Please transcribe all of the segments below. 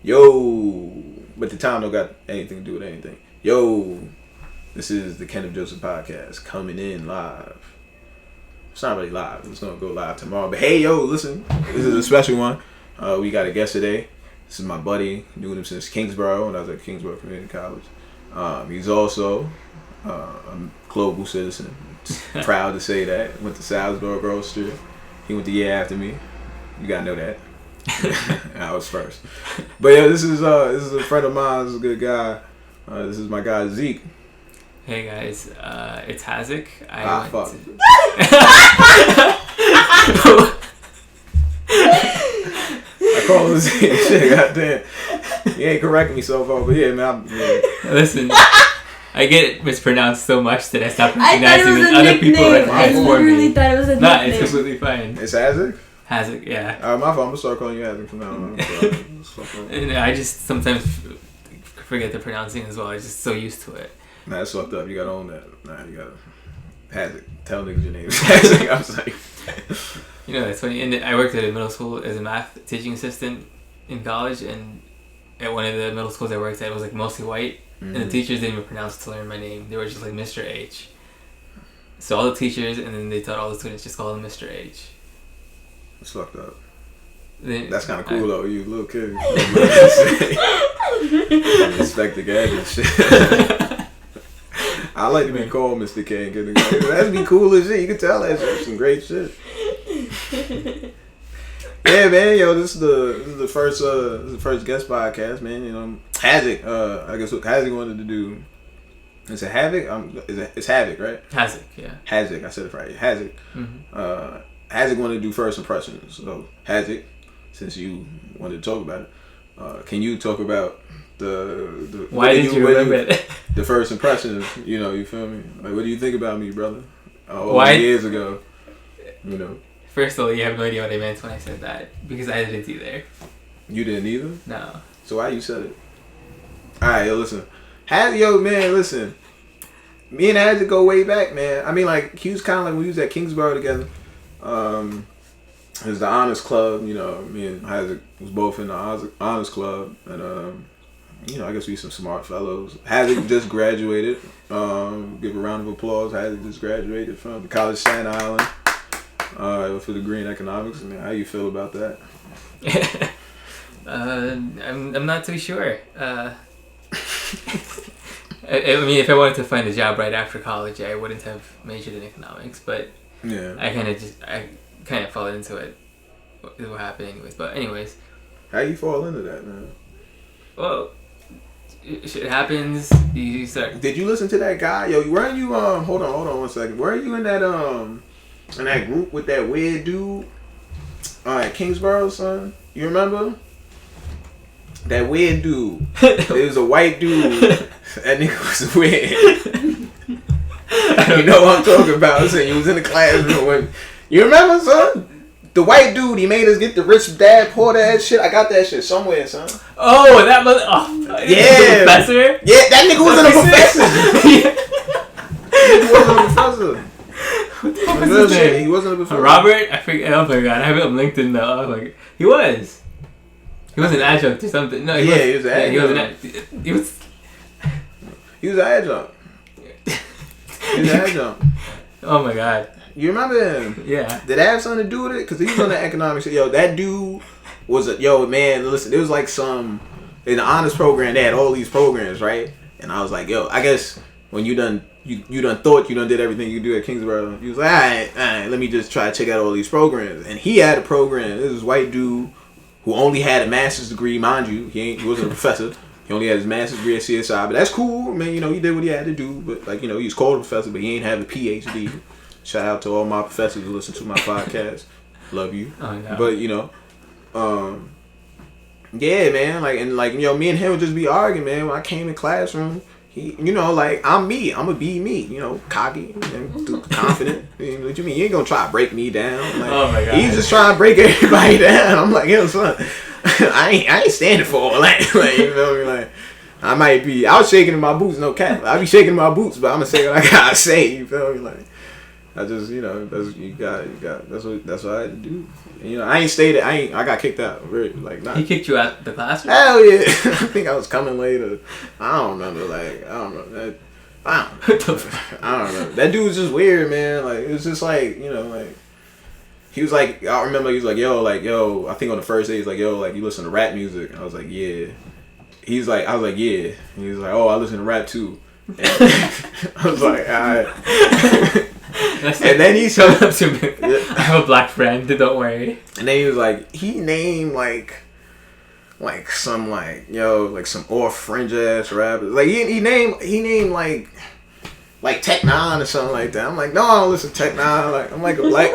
Yo, but the time don't got anything to do with anything. Yo, this is the Kenneth Joseph podcast coming in live. It's not really live. It's gonna go live tomorrow. But hey, yo, listen, this is a special one. We got a guest today. This is my buddy. Knew him since Kingsborough when I was at Kingsborough Community College. He's also a global citizen. Proud to say that. Went to Salisbury Grove Street. He went the year after me. You gotta know that. I was first. But yeah, this is a friend of mine. This is a good guy. This is my guy Zeke. Hey guys, it's Hazik. Fuck. I call him Zeke. Shit, goddamn. He ain't correcting me so far, but yeah, man. Listen, I get mispronounced so much that I stopped recognizing that other people recognize for me. I literally thought it was a nickname. Nah, it's completely fine. It's Hazik? Hazik, yeah. My fault. I'm gonna start calling you Hazik from now on. And I just sometimes forget the pronouncing as well. I'm just so used to it. Nah, that's fucked up. You gotta own that. Nah, you gotta Hazik. Tell niggas your name is Hazik. I was like, you know, it's funny. And I worked at a middle school as a math teaching assistant in college, and at one of the middle schools I worked at, it was like mostly white, and the teachers didn't even pronounce to learn my name. They were just like Mr. H. So all the teachers, and then they taught all the students just call him Mr. H. It's fucked up. Then, that's kind of cool though. You little kid. Respect the gag and shit. I like to be called Mr. K. That'd be cool as shit. You can tell that's some great shit. Yeah, man. Yo, this is the first guest podcast, man. You know, Hazik. I guess what Hazik wanted to do. Is it Havoc? It's Havoc, right? Hazik, yeah. Hazik. I said it right. Hazik. Mm-hmm. Hazik wanted to do first impressions. So Hazik, since you wanted to talk about it, can you talk about the why did you remember it? The first impressions? You know, you feel me? Like, what do you think about me, brother? Why years ago? You know. First of all, you have no idea what I meant when I said that because I didn't either. You didn't either? No. So why you said it? All right, yo, listen. Man, listen. Me and Hazik go way back, man. I mean, like, he was kind of like when we was at Kingsborough together. It was the Honors Club, you know. Me and Hazik was both in the Honors Club, and you know, I guess we some smart fellows. Hazik just graduated. Give a round of applause. Hazik just graduated from the College of Staten Island for the Green Economics. I mean, how you feel about that? I'm not too sure. I mean, if I wanted to find a job right after college, I wouldn't have majored in economics, but yeah, I kind of fell into it. What happened anyways? But anyways, how you fall into that, man? Well, shit happens. You start. Did you listen to that guy? Yo, weren't you hold on 1 second. Weren't you in that group with that weird dude at Kingsborough, son? You remember? That weird dude. It was a white dude. That nigga was weird. You know what I'm talking about. So you was in the classroom when... You remember, son? The white dude, he made us get the rich dad, poor dad shit. I got that shit somewhere, son. Oh, that was... Oh, yeah. The professor? Yeah, that nigga wasn't a professor. He wasn't a professor. What the fuck was his name? He wasn't a professor. Robert? I forget. Oh my god. I have it on LinkedIn now. I'm like, he was. He was an adjunct or something. No, he was an adjunct. He was an adjunct. He was an adjunct. Oh my god. You remember him? Yeah. Did that have something to do with it? Because he was on the economics. Yo, that dude was man, listen, it was like in the honors program, they had all these programs, right? And I was like, yo, I guess when you done did everything you do at Kingsborough, you was like, all right, let me just try to check out all these programs. And he had a program. This was white dude who only had a master's degree, mind you. He wasn't a professor. He only had his master's degree at CSI, but that's cool. I mean, you know, he did what he had to do. But like, you know, he was called a professor, but he ain't have a PhD. Shout out to all my professors who listen to my podcast. Love you. Oh, no. But you know, yeah, man. Like, and like, you know, me and him would just be arguing, man. When I came in classroom, he, you know, like, I'm me. I'm gonna be me. You know, cocky and confident. You know what you mean? You ain't gonna try to break me down. Like, oh my god. He's just trying to break everybody down. I'm like, yo, son, I ain't standing for all that. Like, you know what I mean? Like, I was shaking in my boots, no cap. I be shaking in my boots, but I'm gonna say what I gotta say. You feel me? Like, I just, that's you got. That's what I had to do. And, I ain't stayed. I got kicked out. Very like not. He kicked you out the classroom? Hell yeah! I think I was coming later. I don't remember. Like I don't know. I don't know. That dude was just weird, man. Like it was just like like. He was like, I remember he was like, yo, I think on the first day, he's like, yo, like, you listen to rap music? I was like, yeah. I was like, yeah. And he was like, oh, I listen to rap too. And I was like, alright. And then he said, up to me. I have a black friend, don't worry. And then he was like, he named like some some off fringe ass rappers. Like he named like Tech Nine or something like that. I'm like, no, I don't listen to Tech Nine. Like I'm like a black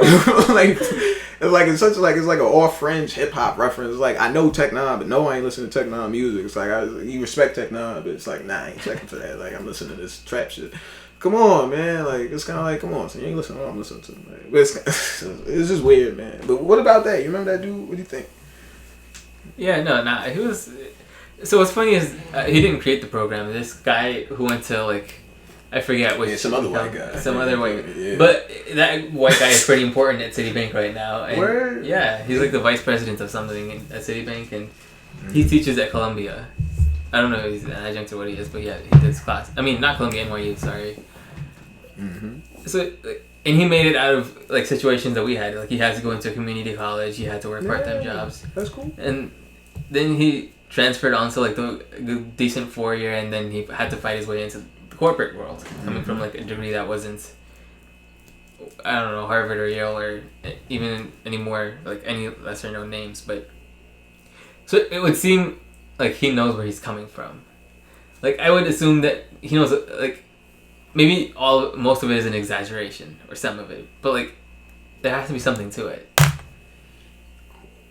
like it's like an off fringe hip hop reference. It's like I know Tech Nine, but no, I ain't listening to Tech Nine music. It's like you respect Tech Nine, but it's like nah, I ain't checking for that. Like I'm listening to this trap shit. Come on, man. Like it's kind of like come on, so you ain't listening to what I'm listening to. Like, but it's just weird, man. But what about that? You remember that dude? What do you think? Yeah, no, nah. He was. So what's funny is he didn't create the program. This guy who went to like. I forget which. Yeah, some other white guy. Some other white. Yeah. But that white guy is pretty important at Citibank right now. And where? Yeah, he's like the vice president of something at Citibank, and he teaches at Columbia. I don't know if he's an adjunct or what he is, but yeah, he does class. I mean, not Columbia, NYU. Sorry. Mm-hmm. So, and he made it out of like situations that we had. Like he had to go into a community college. He had to work part-time jobs. That's cool. And then he transferred on to like the decent 4-year, and then he had to fight his way into the corporate world, coming from like a degree that wasn't, I don't know, Harvard or Yale or even any more like any lesser known names. But so it would seem like he knows where he's coming from. Like I would assume that he knows like maybe most of it is an exaggeration or some of it, but like there has to be something to it.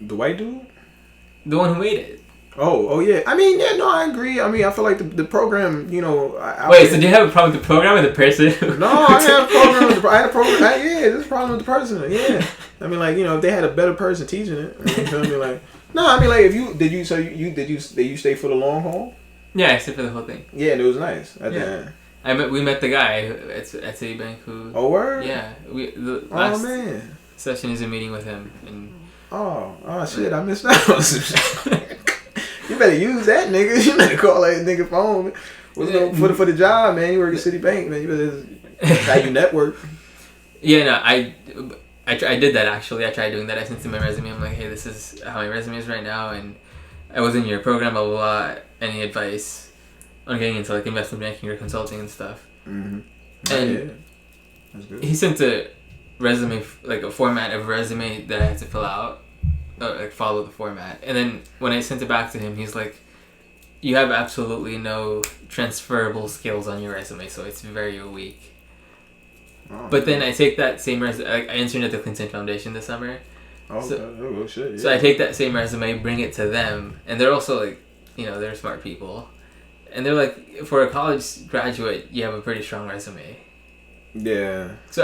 The white dude, the one who made it. Oh yeah. I mean, yeah, no, I agree. I mean, I feel like the program, Wait, so do you have a problem with the program or the person? No, I had a problem with I had a problem. There's a problem with the person. Yeah. I mean, like, if they had a better person teaching it, you feel me? Like, no, I mean, like, if you did you stay for the long haul? Yeah, I stayed for the whole thing. Yeah, and it was nice. We met the guy at Citibank who. Oh, word? Yeah, the last session is a meeting with him and. Oh shit! I missed out. You better use that nigga. You better call that nigga phone. For the job, man. You work at Citibank, man. You better how you network. Yeah, no, I did that actually. I tried doing that. I sent him my resume. I'm like, hey, this is how my resume is right now, and I was in your program, blah blah blah. Any advice on getting into like investment banking or consulting and stuff? Mm-hmm. And that's good. He sent a resume, like a format of resume that I had to fill out. Like follow the format, and then when I sent it back to him, he's like, "You have absolutely no transferable skills on your resume, so it's very weak." But then I take that same resume. I interned at the Clinton Foundation this summer. Shit! Yeah. So I take that same resume, bring it to them, and they're also like, they're smart people, and they're like, for a college graduate, you have a pretty strong resume. Yeah. So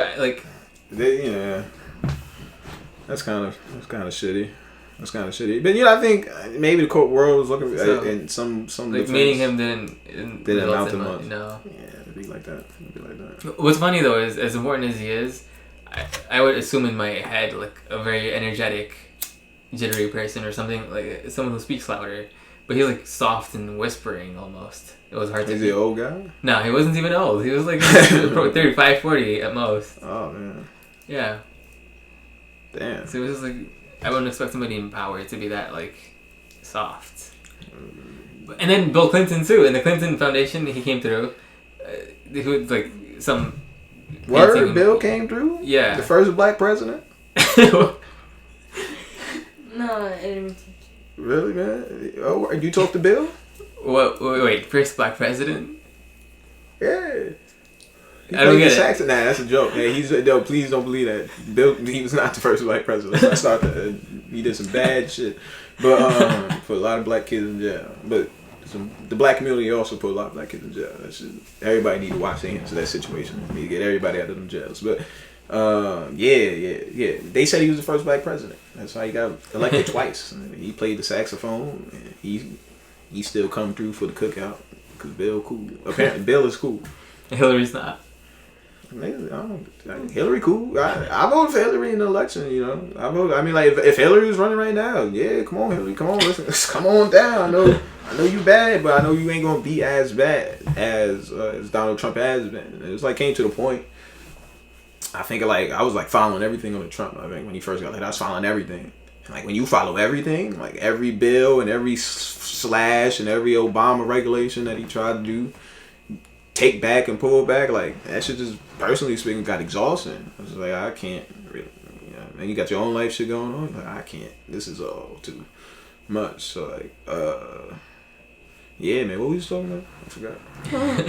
That's kind of shitty. That's kind of shitty. But I think maybe the court world was looking in some like meeting him didn't amount to much. No. Yeah, it'd be like that. What's funny though is, as important as he is, I would assume in my head like a very energetic, jittery person or something, like someone who speaks louder. But he's like soft and whispering almost. It was hard to. Is he an old guy? No, he wasn't even old. He was like 35, 40 at most. Oh man. Yeah. Damn. So it was just like, I wouldn't expect somebody in power to be that like soft. And then Bill Clinton too, in the Clinton Foundation, he came through. He was like some. Word, Bill came through. Yeah. The first black president. No, I didn't. Really, man? Oh, you talked to Bill? Wait, first black president? Yeah. I don't get it. Nah, that's a joke. Hey, please don't believe that. Bill, he was not the first black president. I started. He did some bad shit, but put a lot of black kids in jail. But the black community also put a lot of black kids in jail. That's just, everybody need to wash their hands of that situation. We need to get everybody out of them jails. But yeah. They said he was the first black president. That's how he got elected twice. He played the saxophone. And he still come through for the cookout because Bill cool. Apparently, Bill is cool. Hillary's not. Hillary cool. I voted for Hillary in the election. You know, I mean, like if Hillary was running right now, yeah, come on, Hillary, come on, listen, come on down. I know you bad, but I know you ain't gonna be as bad as Donald Trump has been. It's like came to the point. I think like I was like following everything on the Trump. I think when he first got elected, I was following everything. And, like when you follow everything, like every bill and every slash and every Obama regulation that he tried to do, take back and pull back, like that shit just personally speaking got exhausting. I was like, I can't really, you know, and you got your own life shit going on. Like I can't. This is all too much. So like, yeah, man. What were we talking about? I forgot.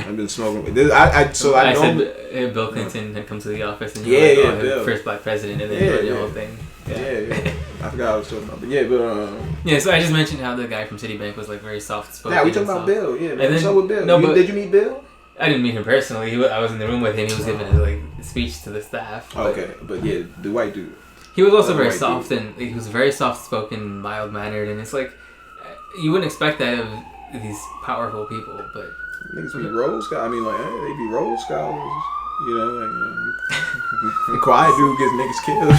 I've been smoking. I said Bill Clinton had come to the office and Bill, first black president, and then the whole thing. Yeah. I forgot what I was talking about, but yeah. So I just mentioned how the guy from Citibank was like very soft spoken. Yeah, we talking about Bill. Yeah, man. What's up with Bill? No, did you meet Bill? I didn't meet him personally. I was in the room with him. He was giving a speech to the staff. Okay, but yeah, the white dude. He was also very soft and he was very soft spoken, mild mannered, and it's like you wouldn't expect that of these powerful people, but niggas be Rhodes Scholars. I mean, like they be Rhodes Scholars. You know, like the quiet dude gets niggas killed.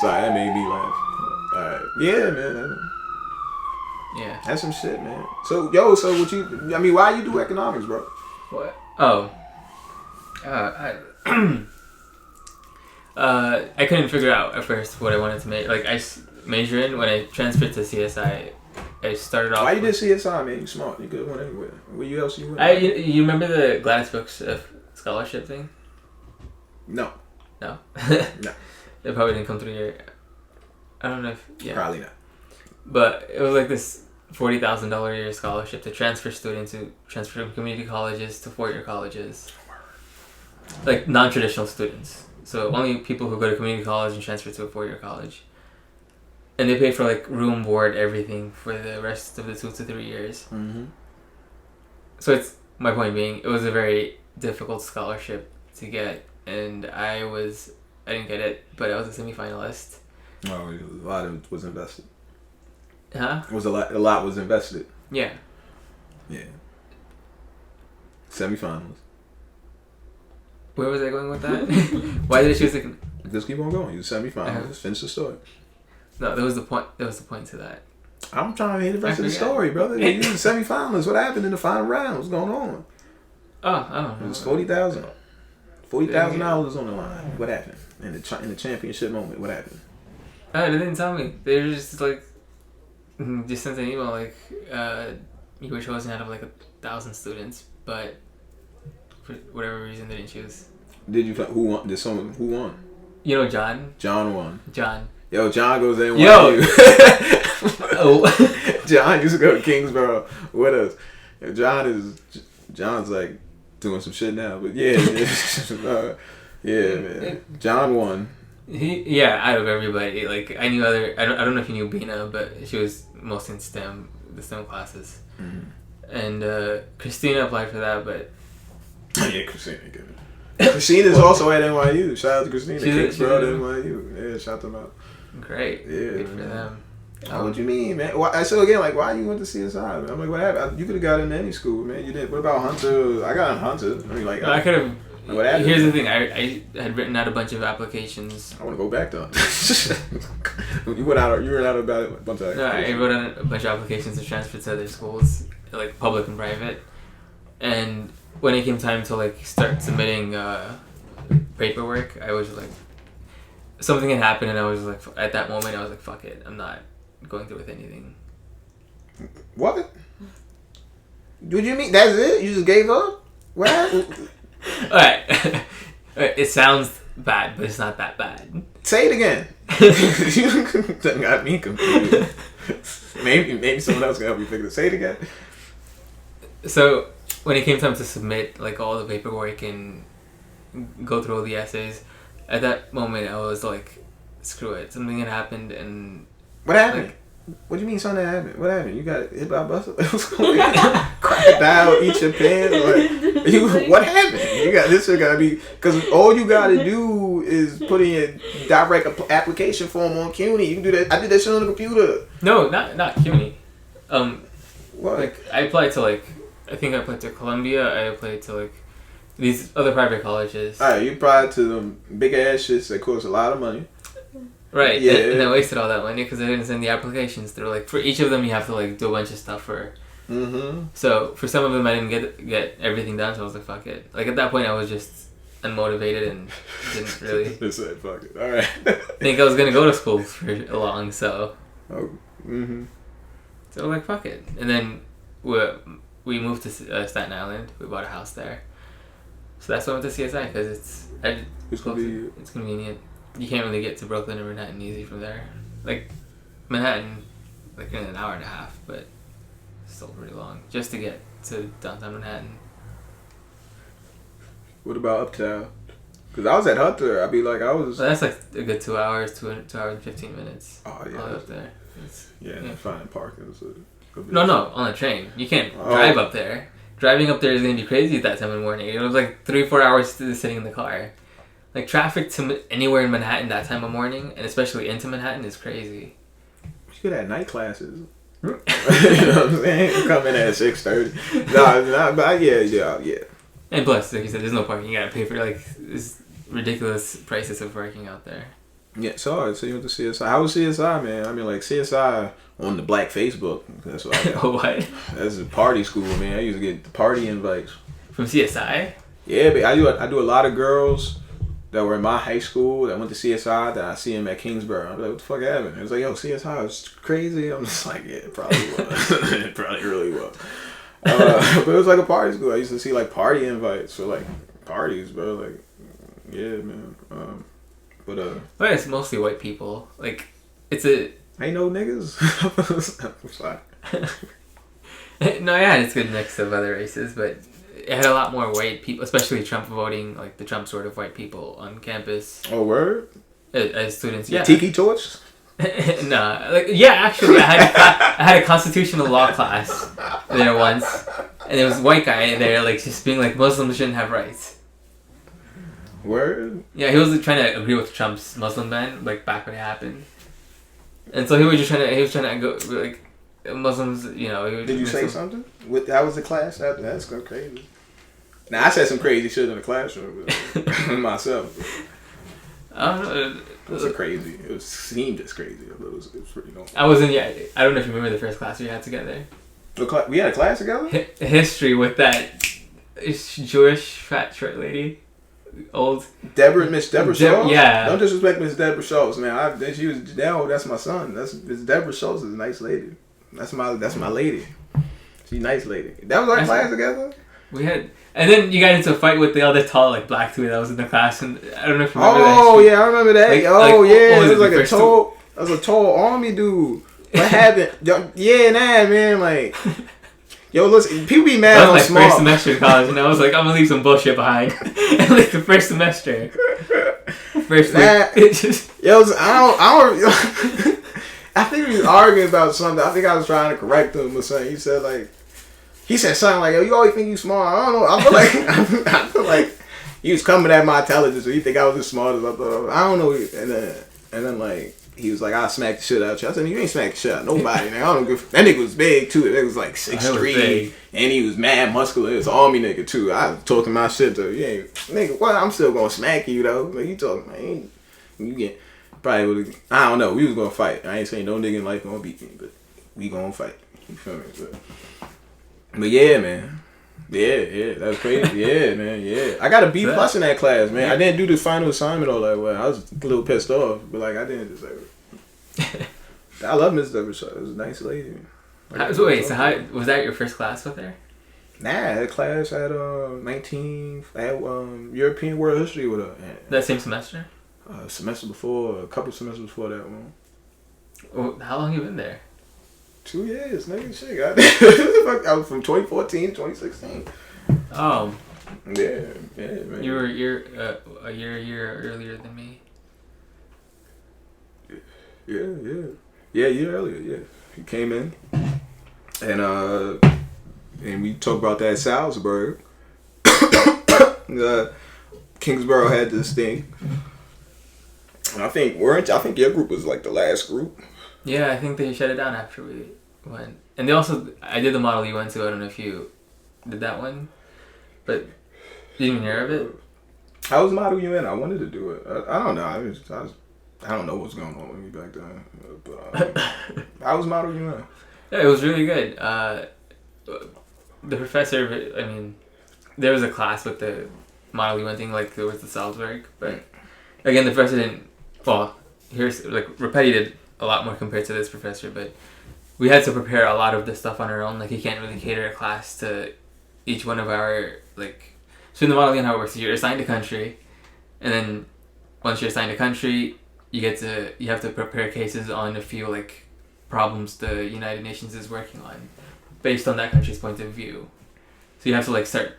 Sorry, that made me laugh. All right, yeah, man. Yeah, that's some shit, man. So what you? I mean, why you do economics, bro? What? Oh, I couldn't figure out at first what I wanted to make. Like I major in when I transferred to CSI. I started off. Why you did CSI, man? You smart. You could have went anywhere. Where you else you went? You remember the Gladys Brooks scholarship thing? No. No. No. It probably didn't come through here. I don't know if probably not. But it was like this $40,000 a year scholarship to transfer students who transfer from community colleges to four-year colleges. Like non-traditional students. So only people who go to community college and transfer to a four-year college. And they pay for like room, board, everything for the rest of the 2 to 3 years. Mm-hmm. So it's my point being, it was a very difficult scholarship to get, and I didn't get it, but I was a semifinalist. Oh, a lot of it was invested. Huh? It was a lot was invested. Yeah. Yeah. Semifinals. Where was I going with that? Why did I choose the? Just keep on going. You semifinals. Just finish the story. No, there was the point. There was the point to that. I'm trying to hear the rest of the story, brother. You was the semifinals. What happened in the final round? What's going on? Oh, it was $40,000. $40,000 on the line. What happened in the championship moment? What happened? They didn't tell me. They were just like, just sent an email like, you were chosen out of like 1,000 students, but for whatever reason they didn't choose. Did you? Who won? Who won? You know John. John won. John. Yo, John goes there. Oh. John used to go to Kingsborough with us. Yo, John's like doing some shit now, but yeah, man. John won. Out of everybody, like I knew I don't know if you knew Bina, but she was mostly in the STEM classes, and Christina applied for that, but yeah, Christina good. Christina's also at NYU. Shout out to Christina. Kingsborough at NYU. Yeah, shout them out. Great. Yeah, good for them. What you mean, man? So again, like, why you went to CSI? Man? I'm like, what happened? You could have got into any school, man. You didn't. What about Hunter? I got in Hunter. I mean, like, I could have. What happened? Here's the thing. I had written out a bunch of applications. I want to go back to Hunter. You went out about a bunch of. No, I wrote out a bunch of applications to transfer to other schools, like public and private. And when it came time to like start submitting paperwork, I was like, something had happened, and I was like, at that moment, I was like, fuck it, I'm not going through with anything. What? What do you mean? That's it? You just gave up? What happened? Alright. It sounds bad, but it's not that bad. Say it again. You got me confused. Maybe someone else can help you figure it. Say it again. So, when it came time to submit like all the paperwork and go through all the essays, at that moment I was like, screw it. Something had happened and... What happened? Like, what do you mean something happened? What happened? You got hit by a bus? Crocodile, eat your pants? What happened? You got this. Got to be, because all you got to do is put in your direct application form on CUNY. You can do that. I did that shit on the computer. No, not CUNY. What? Like I applied to like I think I applied to Columbia. I applied to like these other private colleges. Alright, you applied to them big ass shits that cost a lot of money. Right. Yeah. And I wasted all that money because I didn't send the applications through. Like for each of them, you have to like do a bunch of stuff for. Mm-hmm. So for some of them, I didn't get everything done. So I was like, fuck it. Like at that point, I was just unmotivated and didn't really. Just said fuck it. All right. think I was gonna go to school for long. So. Oh. Mm-hmm. So like fuck it, and then we moved to Staten Island. We bought a house there. So that's why I went to CSI because it's convenient. You can't really get to Brooklyn or Manhattan easy from there. Like Manhattan, like in an hour and a half, but still pretty long just to get to downtown Manhattan. What about uptown? Because I was at Hunter. I'd be like, I was. Well, that's like a good 2 hours, 2 hours and 15 minutes. Oh yeah. All up there. Yeah. Finding parking is No, on the train. You can't drive up there. Driving up there is gonna be crazy at that time in the morning. It was like 3-4 hours sitting in the car. Like traffic to anywhere in Manhattan that time of morning, and especially into Manhattan, is crazy. You could have night classes. You know what I'm saying? Come in at 6:30. No, but yeah. And plus, like you said, there's no parking. You gotta pay for like this ridiculous prices of parking out there. Yeah, so you went to CSI. How was CSI, man? I mean, like CSI on the Black Facebook. That's what I got. What? That's a party school, man. I used to get the party invites from CSI. Yeah, but I do a lot of girls that were in my high school that went to CSI that I see them at Kingsborough. I'm like, what the fuck happened? It's like, yo, CSI is crazy. I'm just like, yeah, it probably was. It probably really was. But it was like a party school. I used to see like party invites for like parties, bro. Like, yeah, man. But it's mostly white people. Like, it's a... Ain't no niggas. I'm sorry. No, yeah, it's a good mix of other races, but it had a lot more white people, especially Trump voting, like the Trump sort of white people on campus. Oh, word? As students, yeah. Tiki torch? Nah, like, yeah, actually, I had a constitutional law class there once, and there was a white guy there, like, just being like, Muslims shouldn't have rights. Word? Yeah, he was like, trying to agree with Trump's Muslim ban, like, back when it happened. And so he was trying to go, like, Muslims, you know. Did you say something? That was the class? That's going crazy. Now, I said some crazy shit in the classroom myself. I don't know. It was crazy. It seemed as crazy. It was pretty normal. I wasn't, yeah, I don't know if you remember the first class we had together. We had a class together? History with that Jewish fat short lady. Old Miss Deborah Schultz? Yeah. Don't disrespect Miss Deborah Schultz, man. That's my son. Miss Deborah Schultz is a nice lady. That's my lady. She's a nice lady. That was our class together? We had, and then you got into a fight with the other tall, like, black dude that was in the class, and I don't know if you remember that. Oh, yeah, I remember that. Like, yeah, it was like that was a tall army dude. What happened? Yeah, man, like... Yo, listen, people be mad. That was my first semester in college, and I was like, I'm gonna leave some bullshit behind. And like the first semester, first week, yo, I don't. I think we was arguing about something. I think I was trying to correct him or something. He said something like, "Yo, you always think you smart." I don't know. I feel like he was coming at my intelligence, or you think I was as smart as I thought. I don't know. And then like. He was like, I'll smack the shit out you. I said, you ain't smack the shit out nobody. Now, I don't give. That nigga was big, too. That was like 6'3", and he was mad muscular. It was an army nigga, too. I was talking my shit, though. You ain't, nigga, what? I'm still gonna smack you, though. Like, you talking, man. You get, probably would've, I don't know. We was gonna fight. I ain't saying no nigga in life gonna beat me, but we gonna fight. You feel me? But yeah, man. Yeah, that was crazy. Yeah, man, yeah. I got a B+ in that class, man. I didn't do the final assignment all that well. I was a little pissed off, but like I didn't deserve it. I love Miss Deborah Schultz. It was a nice lady. So how was that your first class with her? Nah, that class had European World History with her. That same semester? A couple semesters before that one. Well, how long you been there? 2 years, nigga. Shit, I was from 2014 to 2016. Oh. Yeah, man. You were a year earlier than me. Yeah, a year earlier, yeah. He came in, and we talked about that Salzburg. Kingsborough had this thing. And I think your group was like the last group. Yeah, I think they shut it down after we went. And I did the model you went to. I don't know if you did that one, but you didn't hear of it. How was Model UN? I wanted to do it. I don't know. I don't know what's going on with me back then. But how was Model UN? Yeah, it was really good. The professor, I mean, there was a class with the Model UN thing, like there was the Salzburg, but again, the professor didn't. Well, here's like Rapetti did a lot more compared to this professor, but we had to prepare a lot of the stuff on our own. Like he can't really cater a class to each one of our like. So in the Model UN, how it works, you're assigned a country, and then once you're assigned a country, you have to prepare cases on a few like problems the United Nations is working on, based on that country's point of view. So you have to like start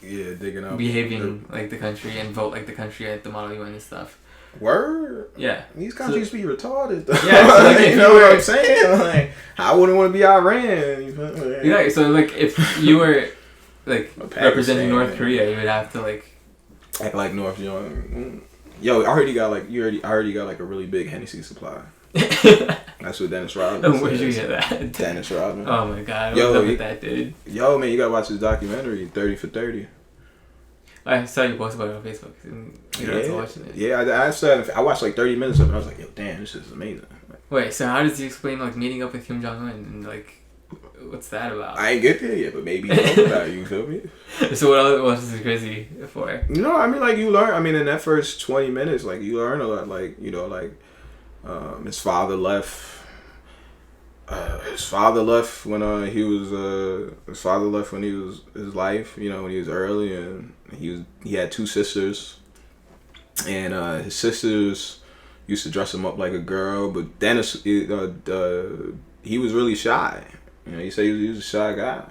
digging up behaving like the country and vote like the country at the Model UN and stuff. Word? Yeah. These countries be retarded though. Yeah, so like, you know what I'm saying? Like, I wouldn't want to be Iran. You feel me? Yeah, so like if you were like representing North Korea, you would have to like act like North Young. Yo, I heard you got like a really big Hennessy supply. That's what Dennis Rodman said. Where'd you get that? Dennis Rodman. Oh my god, what's up with that dude? Yo, man, you gotta watch this documentary, 30 for 30. I saw you post about it on Facebook. You don't have to watch it. Yeah, I watched like 30 minutes of it and I was like, yo, damn, this is amazing. Wait, so how does he explain like meeting up with Kim Jong-un and like what's that about? I ain't get there yet, but maybe you know about it, you feel me? So what else is it crazy for? You know, I mean, like, you learn, I mean, in that first 20 minutes, like, you learn a lot, like, you know, like, his father left. His father left when he was his life, you know, when he was early, and he had two sisters, and his sisters used to dress him up like a girl, but Dennis, he was really shy. You know, he said he was a shy guy.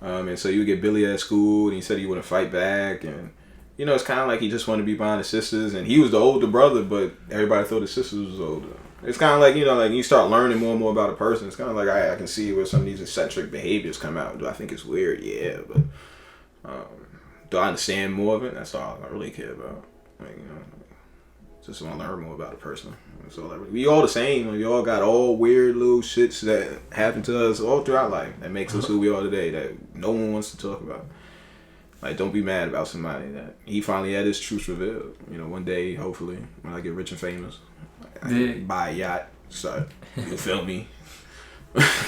And so he would get bullied at school, and he said he wouldn't fight back, and you know, it's kind of like he just wanted to be behind his sisters, and he was the older brother, but everybody thought his sisters was older. It's kind of like, you know, like you start learning more and more about a person. It's kind of like I can see where some of these eccentric behaviors come out. Do I think it's weird? Yeah, but do I understand more of it? That's all I really care about. Like, you know, just want to learn more about a person. That's all we all the same. We all got all weird little shits that happen to us all throughout life that makes us who we are today that no one wants to talk about. Like, don't be mad about somebody that he finally had his truth revealed. You know, one day, hopefully, when I get rich and famous, I can buy a yacht, so you feel me,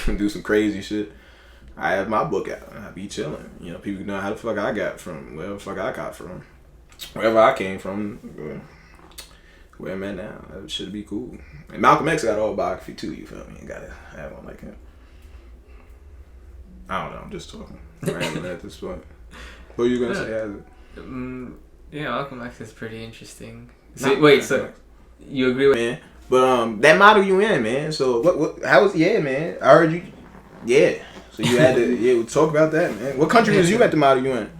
do some crazy shit. I have my book out, and I be chilling. You know, people know how the fuck I got from, wherever the fuck I got from, wherever I came from, where I'm at now. That should be cool. And Malcolm X got an autobiography too. You feel me? You gotta have one like him. I don't know. I'm just talking random at this point. What are you gonna say? Yeah, Malcolm X is pretty interesting. So you agree with man? But that Model UN, man. So what? How was? Yeah, man. I heard you. Yeah. So you had to talk about that, man. What country was you at the Model UN?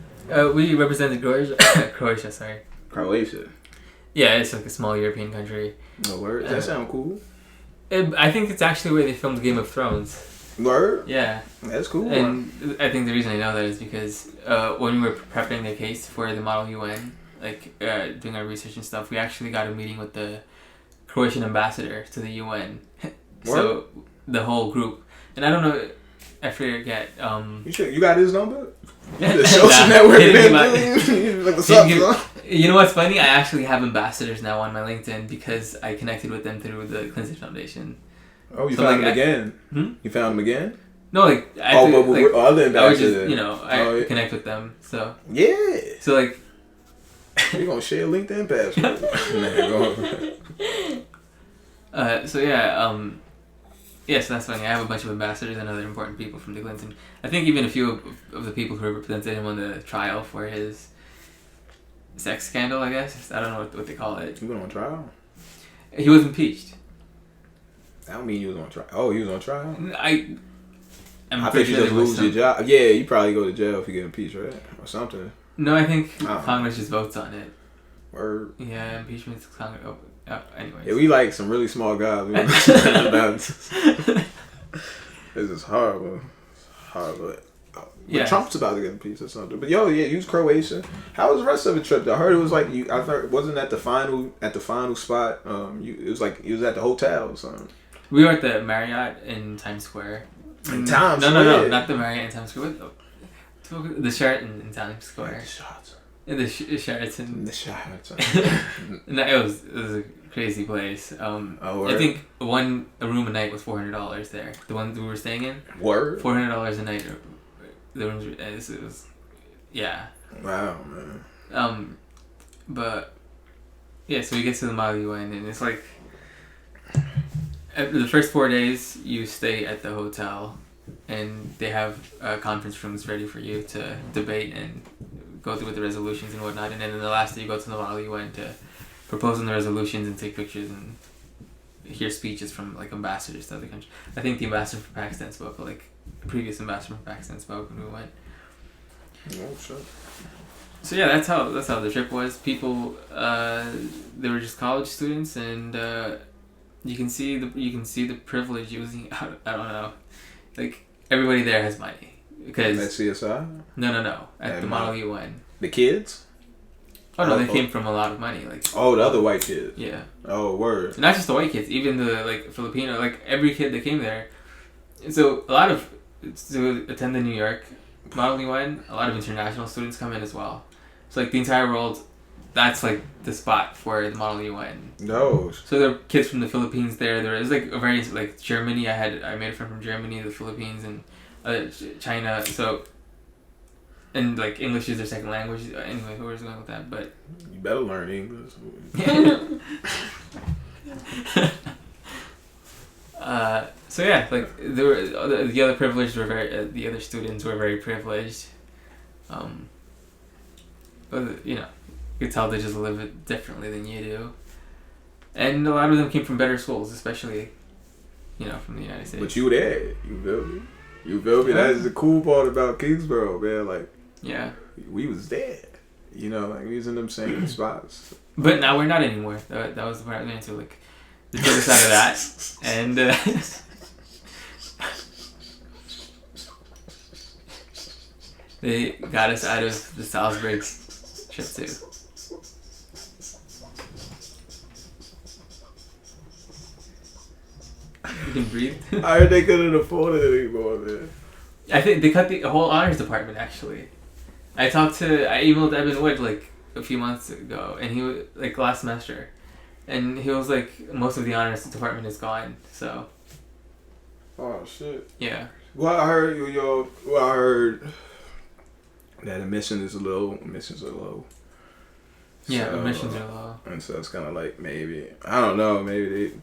We represented Croatia. Croatia, sorry. Croatia. Yeah, it's like a small European country. No word. That sound cool. I think it's actually where they filmed Game of Thrones. Word? Yeah. That's cool. And I think the reason I know that is because when we were prepping the case for the Model UN, like doing our research and stuff, we actually got a meeting with the Croatian ambassador to the UN. So the whole group. And I don't know, I forget. You got his number? The social network. Like, what's up, son? You know what's funny? I actually have ambassadors now on my LinkedIn because I connected with them through the Clinton Foundation. Oh, you found him again? You found him again? No, like other ambassadors. I connect with them. So yeah. So like, we gonna share LinkedIn password. So yeah, so that's funny. I have a bunch of ambassadors and other important people from the Clinton. I think even a few of the people who represented him on the trial for his sex scandal, I guess. I don't know what they call it. He went on trial? He was impeached. I don't mean he was on trial. Oh, he was on trial? I think you just lose your job. Yeah, you probably go to jail if you get impeached, right? Or something. No, I think Congress just votes on it. Word. Yeah, impeachment's Congress. Anyways. Yeah, we like some really small guys. This is horrible. Horrible. Yeah. Trump's about to get impeached or something. But you was Croatia. How was the rest of the trip? I heard it was like I heard wasn't at the final spot. It was like you was at the hotel or something. We were at the Marriott in Times Square. In Times Square? No, not the Marriott in Times Square. What the The Sheraton in Times Square. The Sheraton. The Sheraton. No, it was a crazy place. I think a room a night was $400 there. The one we were staying in. Word. $400 a night. The rooms. It was. Yeah. Wow, man. But yeah, so we get to the Model UN, and it's like the first 4 days you stay at the hotel, and they have conference rooms ready for you to debate and go through with the resolutions and whatnot. And then the last day you go to the Model UN to propose on the resolutions and take pictures and hear speeches from like ambassadors to other countries. I think the ambassador for Pakistan spoke, or like the previous ambassador for Pakistan spoke when we went. Oh shit. So yeah, that's how the trip was. People, they were just college students, and you can see the privilege using. I don't know, like everybody there has money because at CSI. No, at the Model UN. The kids. Oh no, they came from a lot of money. Like the other white kids. Yeah. Oh word. Not just the white kids, even the like Filipino, like every kid that came there. So a lot of to attend the New York Model UN, a lot of international students come in as well. So like the entire world, that's like the spot for the Model UN. No. So there are kids from the Philippines there. There is like a very like Germany. I made a friend from Germany, the Philippines, and China. So. And like English is their second language. Anyway, who was going with that? But you better learn English. So yeah, like there were the other privileged were the other students were very privileged. But you could tell they just live it differently than you do, and a lot of them came from better schools, especially, from the United States. But you there, you feel me? You feel me? That's the cool part about Kingsborough, man. Like. Yeah. We was there. Like we was in them same spots. But now we're not anymore. That was the part I was going to, like, the other side of that. And, they got us out of the Salzburg trip, too. You can breathe? I heard they couldn't afford it anymore, man. I think they cut the whole honors department, actually. I emailed Evan Wood like a few months ago, and he was like last semester, and he was like, most of the honors department is gone. So. Oh shit. Yeah. Well, I heard that admissions are low. Yeah, so, admissions are low. And so it's kind of like I don't know,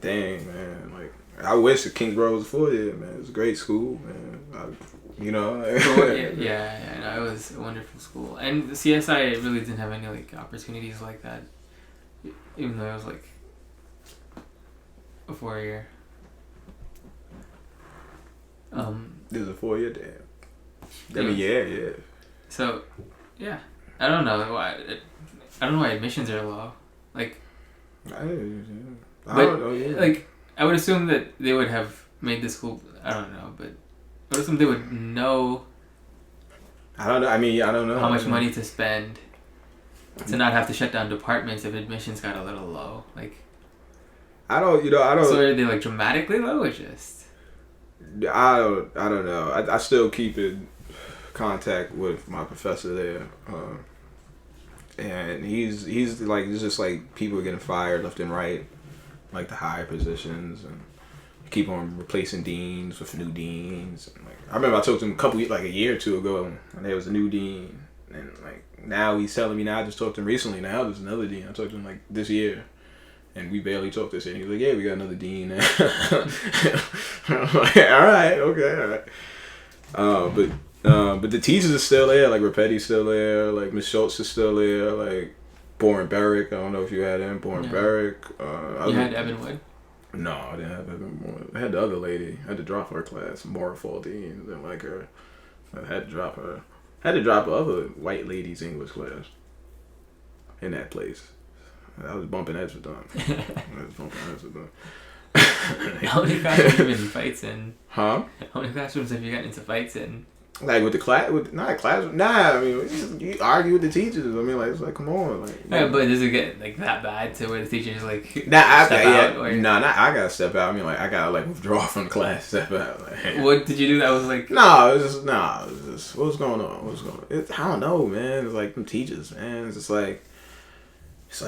dang man, like I wish the Kingsborough was afforded, man. It was a great school, man. Yeah, it was a wonderful school, and the CSI really didn't have any like opportunities like that, even though it was like a 4-year. There's a 4-year damn. I mean, yeah. So, yeah, I don't know why. I don't know why admissions are low. Like, I don't know. Yeah. Like, I would assume that they would have made the school. I don't know, but. I would assume they would know. I don't know. I mean, I don't know how much money to spend to not have to shut down departments if admissions got a little low. Like, I don't. So are they like dramatically low or just? I don't know. I still keep in contact with my professor there, and he's like, it's just like people getting fired left and right, like the higher positions, and keep on replacing deans with new deans. And like, I remember I talked to him a year or two ago, and there was a new dean, and like now he's telling me, now I just talked to him recently, now there's another dean. I talked to him like this year, and we barely talked this year. And he's like, yeah, we got another dean now. I'm like, all right. But the teachers are still there, like Rapetti's still there, like Miss Schultz is still there, like Boren Barrick. I don't know if you had him, Boren Barrick. You had Evan Wood? No, I didn't have Evan Wood. I had the other lady. I had to drop her class, Maura Faldine. Didn't like her. I had to drop her. I had to drop other white ladies' English class in that place. I was bumping heads with them. How many classrooms have you been in fights in? Huh? How many classrooms have you gotten into fights in? Like with the class, with not class. Nah, I mean, you argue with the teachers. I mean, like it's like, come on, like. Yeah, but does it get like that bad to where the teachers like Nah, I gotta step out. I mean, like I gotta like withdraw from the class, step out. Like, what did you do? That was like. No, it was just what's going on? I don't know, man. It's like them teachers, man. It's just like it's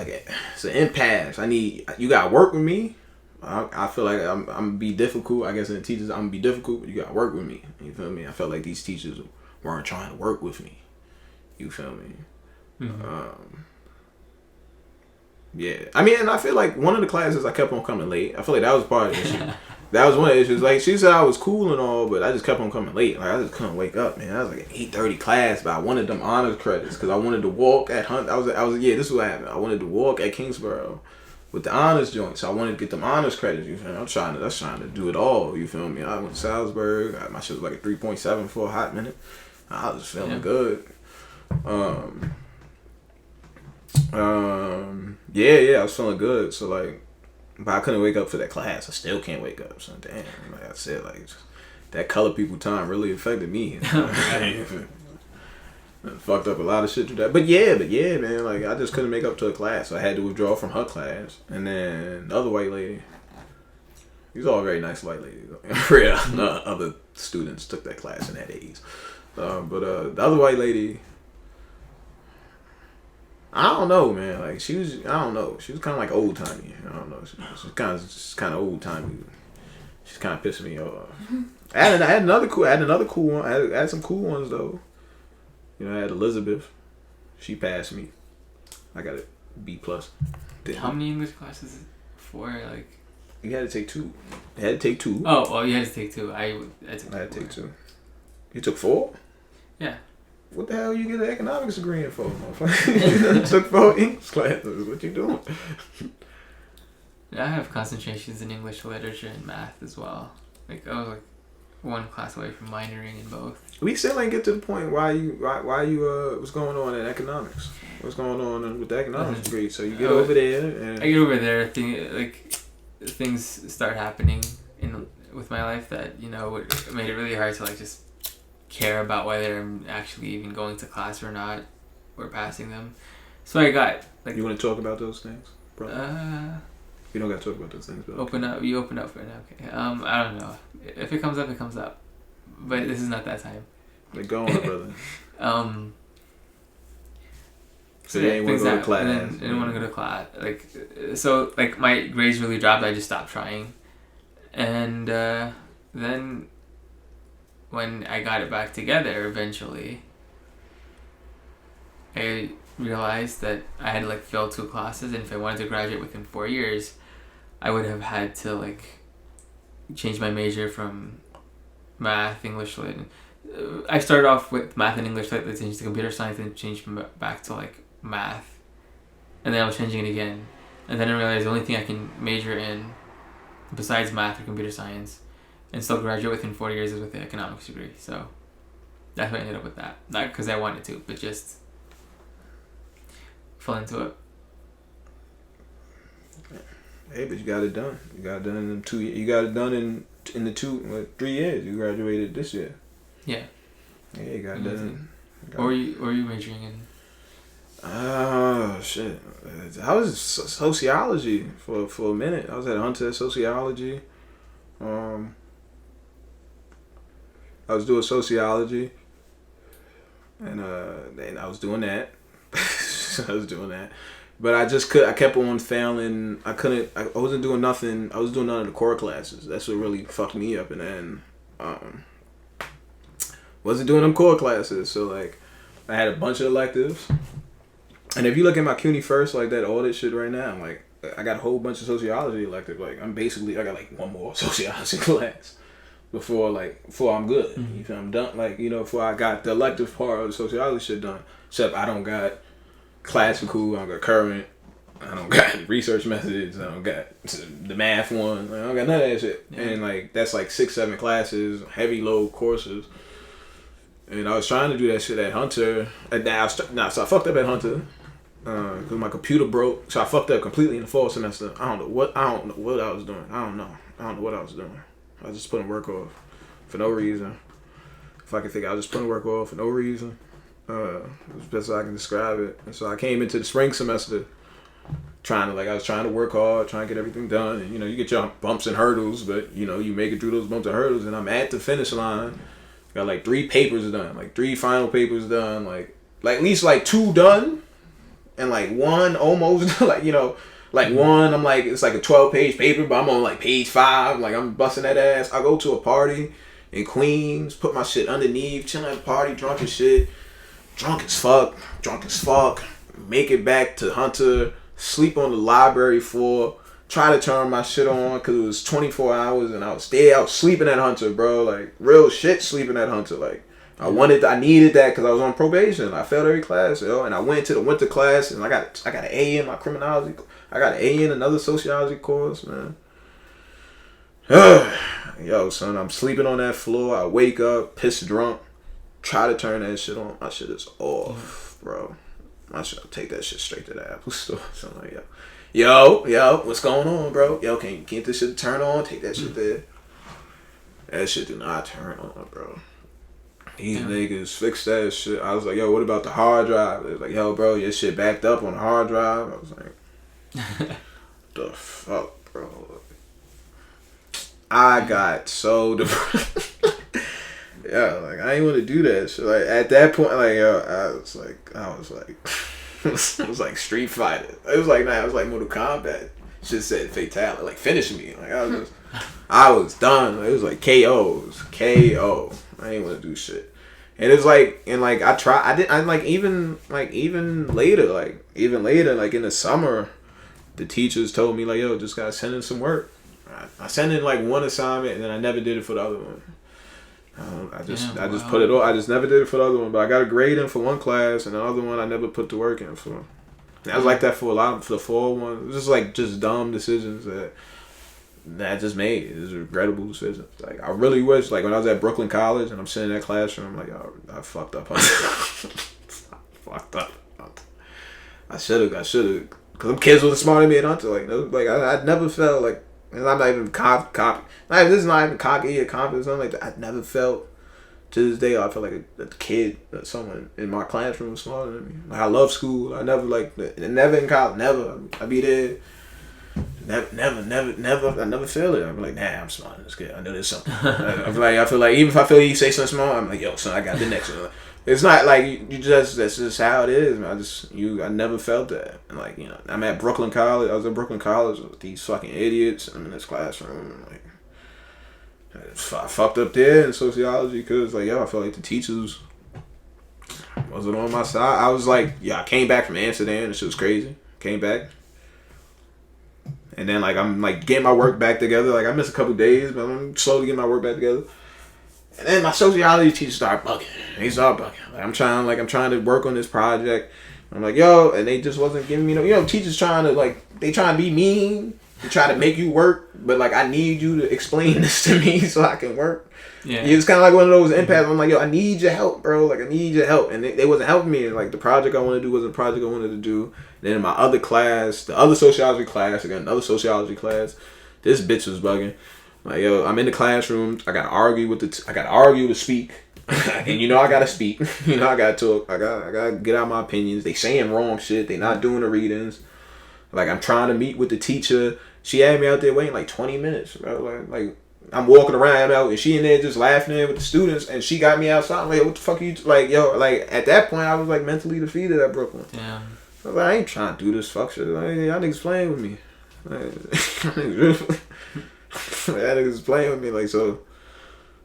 an impasse. You gotta work with me. I feel like I'm gonna be difficult. I guess in the teachers, I'm gonna be difficult, but you gotta work with me. You feel me? I felt like these teachers weren't trying to work with me. You feel me? Mm-hmm. Yeah. I mean, and I feel like one of the classes I kept on coming late. I feel like that was part of the issue. That was one of the issues. Like she said I was cool and all, but I just kept on coming late. Like I just couldn't wake up, man. I was like an 8:30 class, but I wanted them honors credits because I wanted to walk at Hunt. I was yeah. This is what happened. I wanted to walk at Kingsborough with the honors joint, so I wanted to get them honors credits. You feel me? That's trying to do it all. You feel me? I went to Salisbury. My shit was like a 3.7 for a hot minute. I was feeling good. Yeah, I was feeling good. So like, but I couldn't wake up for that class. I still can't wake up. So damn, like I said, like that color people time really affected me. Fucked up a lot of shit with that. But yeah, man, like I just couldn't make up to a class. So I had to withdraw from her class. And then the other white lady, she was all very nice white lady. Other students took that class and had A's. But the other white lady, I don't know, man. Like she was kind of like old timey. I don't know. She was kind of old timey. She's kind of pissing me off. I had another cool one. I had some cool ones though. You know, I had Elizabeth. She passed me. I got a B+. How many English classes for? Like, you had to take 2. You had to take 2. Oh, well, you had to take 2. I had to take 2. You took 4? Yeah. What the hell you get an economics degree in for, motherfucker? You took 4 English classes. What you doing? I have concentrations in English literature and math as well. Like I was like one class away from minoring in both. We still ain't get to the point why you what's going on in economics? What's going on with the economics degree? So you get over there and I get over there. Things start happening with my life that it made it really hard to like just care about whether I'm actually even going to class or not, or passing them. So I got like. You want to talk about those things, bro? You don't got to talk about those things, bro. You open up for it. Okay. I don't know. If it comes up, it comes up. But this is not that time. Like, go on, brother. So you ain't want to go to class. I didn't want to go to class. Like my grades really dropped. I just stopped trying. And then when I got it back together eventually, I realized that I had like failed 2 classes, and if I wanted to graduate within 4 years, I would have had to like change my major from math, English lit. I started off with math and English lit, then changed to computer science, and changed back to like math, and then I was changing it again, and then I realized the only thing I can major in besides math or computer science and still graduate within 4 years is with the economics degree. So that's why I ended up with that. Not because I wanted to, but just fell into it. Hey, but you got it done. You got it done in 2 years. You got it done in the 3 years. You graduated this year. Yeah. Yeah, you got it done. What were you majoring in? Oh shit! I was sociology for a minute. I was at Hunter Sociology. I was doing sociology, and I was doing that. But I kept on failing. I wasn't doing nothing. I was doing none of the core classes. That's what really fucked me up. And then, wasn't doing them core classes. So like, I had a bunch of electives. And if you look at my CUNY first, like that audit shit right now, I'm like, I got a whole bunch of sociology electives. Like I got like one more sociology class before I'm good. Mm-hmm. You feel I'm done. Like, before I got the elective part of the sociology shit done. Except I don't got classical, I don't got current, I don't got research methods, I don't got the math one, I don't got none of that shit. Yeah. And like that's like 6-7 classes, heavy load courses. And I was trying to do that shit at Hunter. So I fucked up at Hunter because my computer broke. So I fucked up completely in the fall semester. I don't know what I was doing. I don't know what I was doing. I was just putting work off for no reason. fucking think I was just putting work off for no reason. It was the best way I can describe it. And so I came into the spring semester I was trying to work hard, trying to get everything done. And, you get your bumps and hurdles, but, you make it through those bumps and hurdles. And I'm at the finish line. Got, 3 papers done, 3 final papers done, at least, 2 done. And, 1 almost, one, I'm it's a 12-page paper, but I'm on, page 5. I'm busting that ass. I go to a party in Queens, put my shit underneath, chilling at the party, drunk as shit. Drunk as fuck. Make it back to Hunter. Sleep on the library floor, try to turn my shit on because it was 24 hours and I was sleeping at Hunter, bro. Real shit sleeping at Hunter. I needed that because I was on probation. I failed every class, and I went to the winter class and I got an A in my criminology. I got an A in another sociology course, man. Yo, son, I'm sleeping on that floor. I wake up, pissed drunk, try to turn that shit on. My shit is off, bro. I should take that shit straight to the Apple store. So I'm like, yo, what's going on, bro? Yo, can you get this shit to turn on? Take that shit there. That shit do not turn on, bro. These niggas fix that shit. I was like, yo, what about the hard drive? They was like, yo, bro, your shit backed up on the hard drive. I was like, the fuck, bro? I got so depressed. Yeah, I ain't want to do that shit. At that point, I was it was like Street Fighter. It was like Mortal Kombat. Shit said fatality, finish me. I was done. It was like KOs, KO. I ain't want to do shit. And it's even later, in the summer, the teachers told me yo, just gotta send in some work. I sent in 1 assignment and then I never did it for the other one. I just put it on. I just never did it for the other one, but I got a grade in for one class, and the other one I never put the work in for. And I was like that for the fall one. It was just dumb decisions that I just made. It was regrettable decisions. I really wish, when I was at Brooklyn College and I'm sitting in that classroom, I fucked up. I fucked up. I should have, because them kids were smarter than me at Hunter. I never felt and I'm not even this is not even cocky or confident. Something like that. I never felt, to this day, I feel like a kid or someone in my classroom was smarter than me. I love school. I never never in college. Never. I be there. Never. I never feel it. I'm nah, I'm smart in this kid. I know there's something. I feel like even if I feel you say something small, I'm yo, son, I got the next one. It's not you just, that's just how it is, man. I never felt that. And I'm at Brooklyn College. I was at Brooklyn College with these fucking idiots. I'm in this classroom. And I fucked up there in sociology because I felt like the teachers wasn't on my side. I was I came back from Amsterdam and shit was crazy. Came back. And then I'm getting my work back together. I missed a couple days, but I'm slowly getting my work back together. And then my sociology teacher started bugging. He started bugging. I'm trying to work on this project. I'm yo, and they just wasn't giving me teachers trying to they trying to be mean. They try to make you work, but I need you to explain this to me so I can work. Yeah. It's kind of one of those empaths. I'm yo, I need your help, bro. I need your help. And they wasn't helping me. The project I wanted to do wasn't the project I wanted to do. And then in my other class, the other sociology class, another sociology class, this bitch was bugging. Yo, I'm in the classroom. I gotta argue to speak, and I gotta speak. I gotta talk. I gotta get out my opinions. They saying wrong shit. They not doing the readings. I'm trying to meet with the teacher. She had me out there waiting 20 minutes, bro. I'm walking around out, and she in there just laughing with the students, and she got me outside. I'm what the fuck are you at that point I was mentally defeated at Brooklyn. Yeah. I was I ain't trying to do this fuck shit. Y'all niggas playing with me. That niggas playing with me, so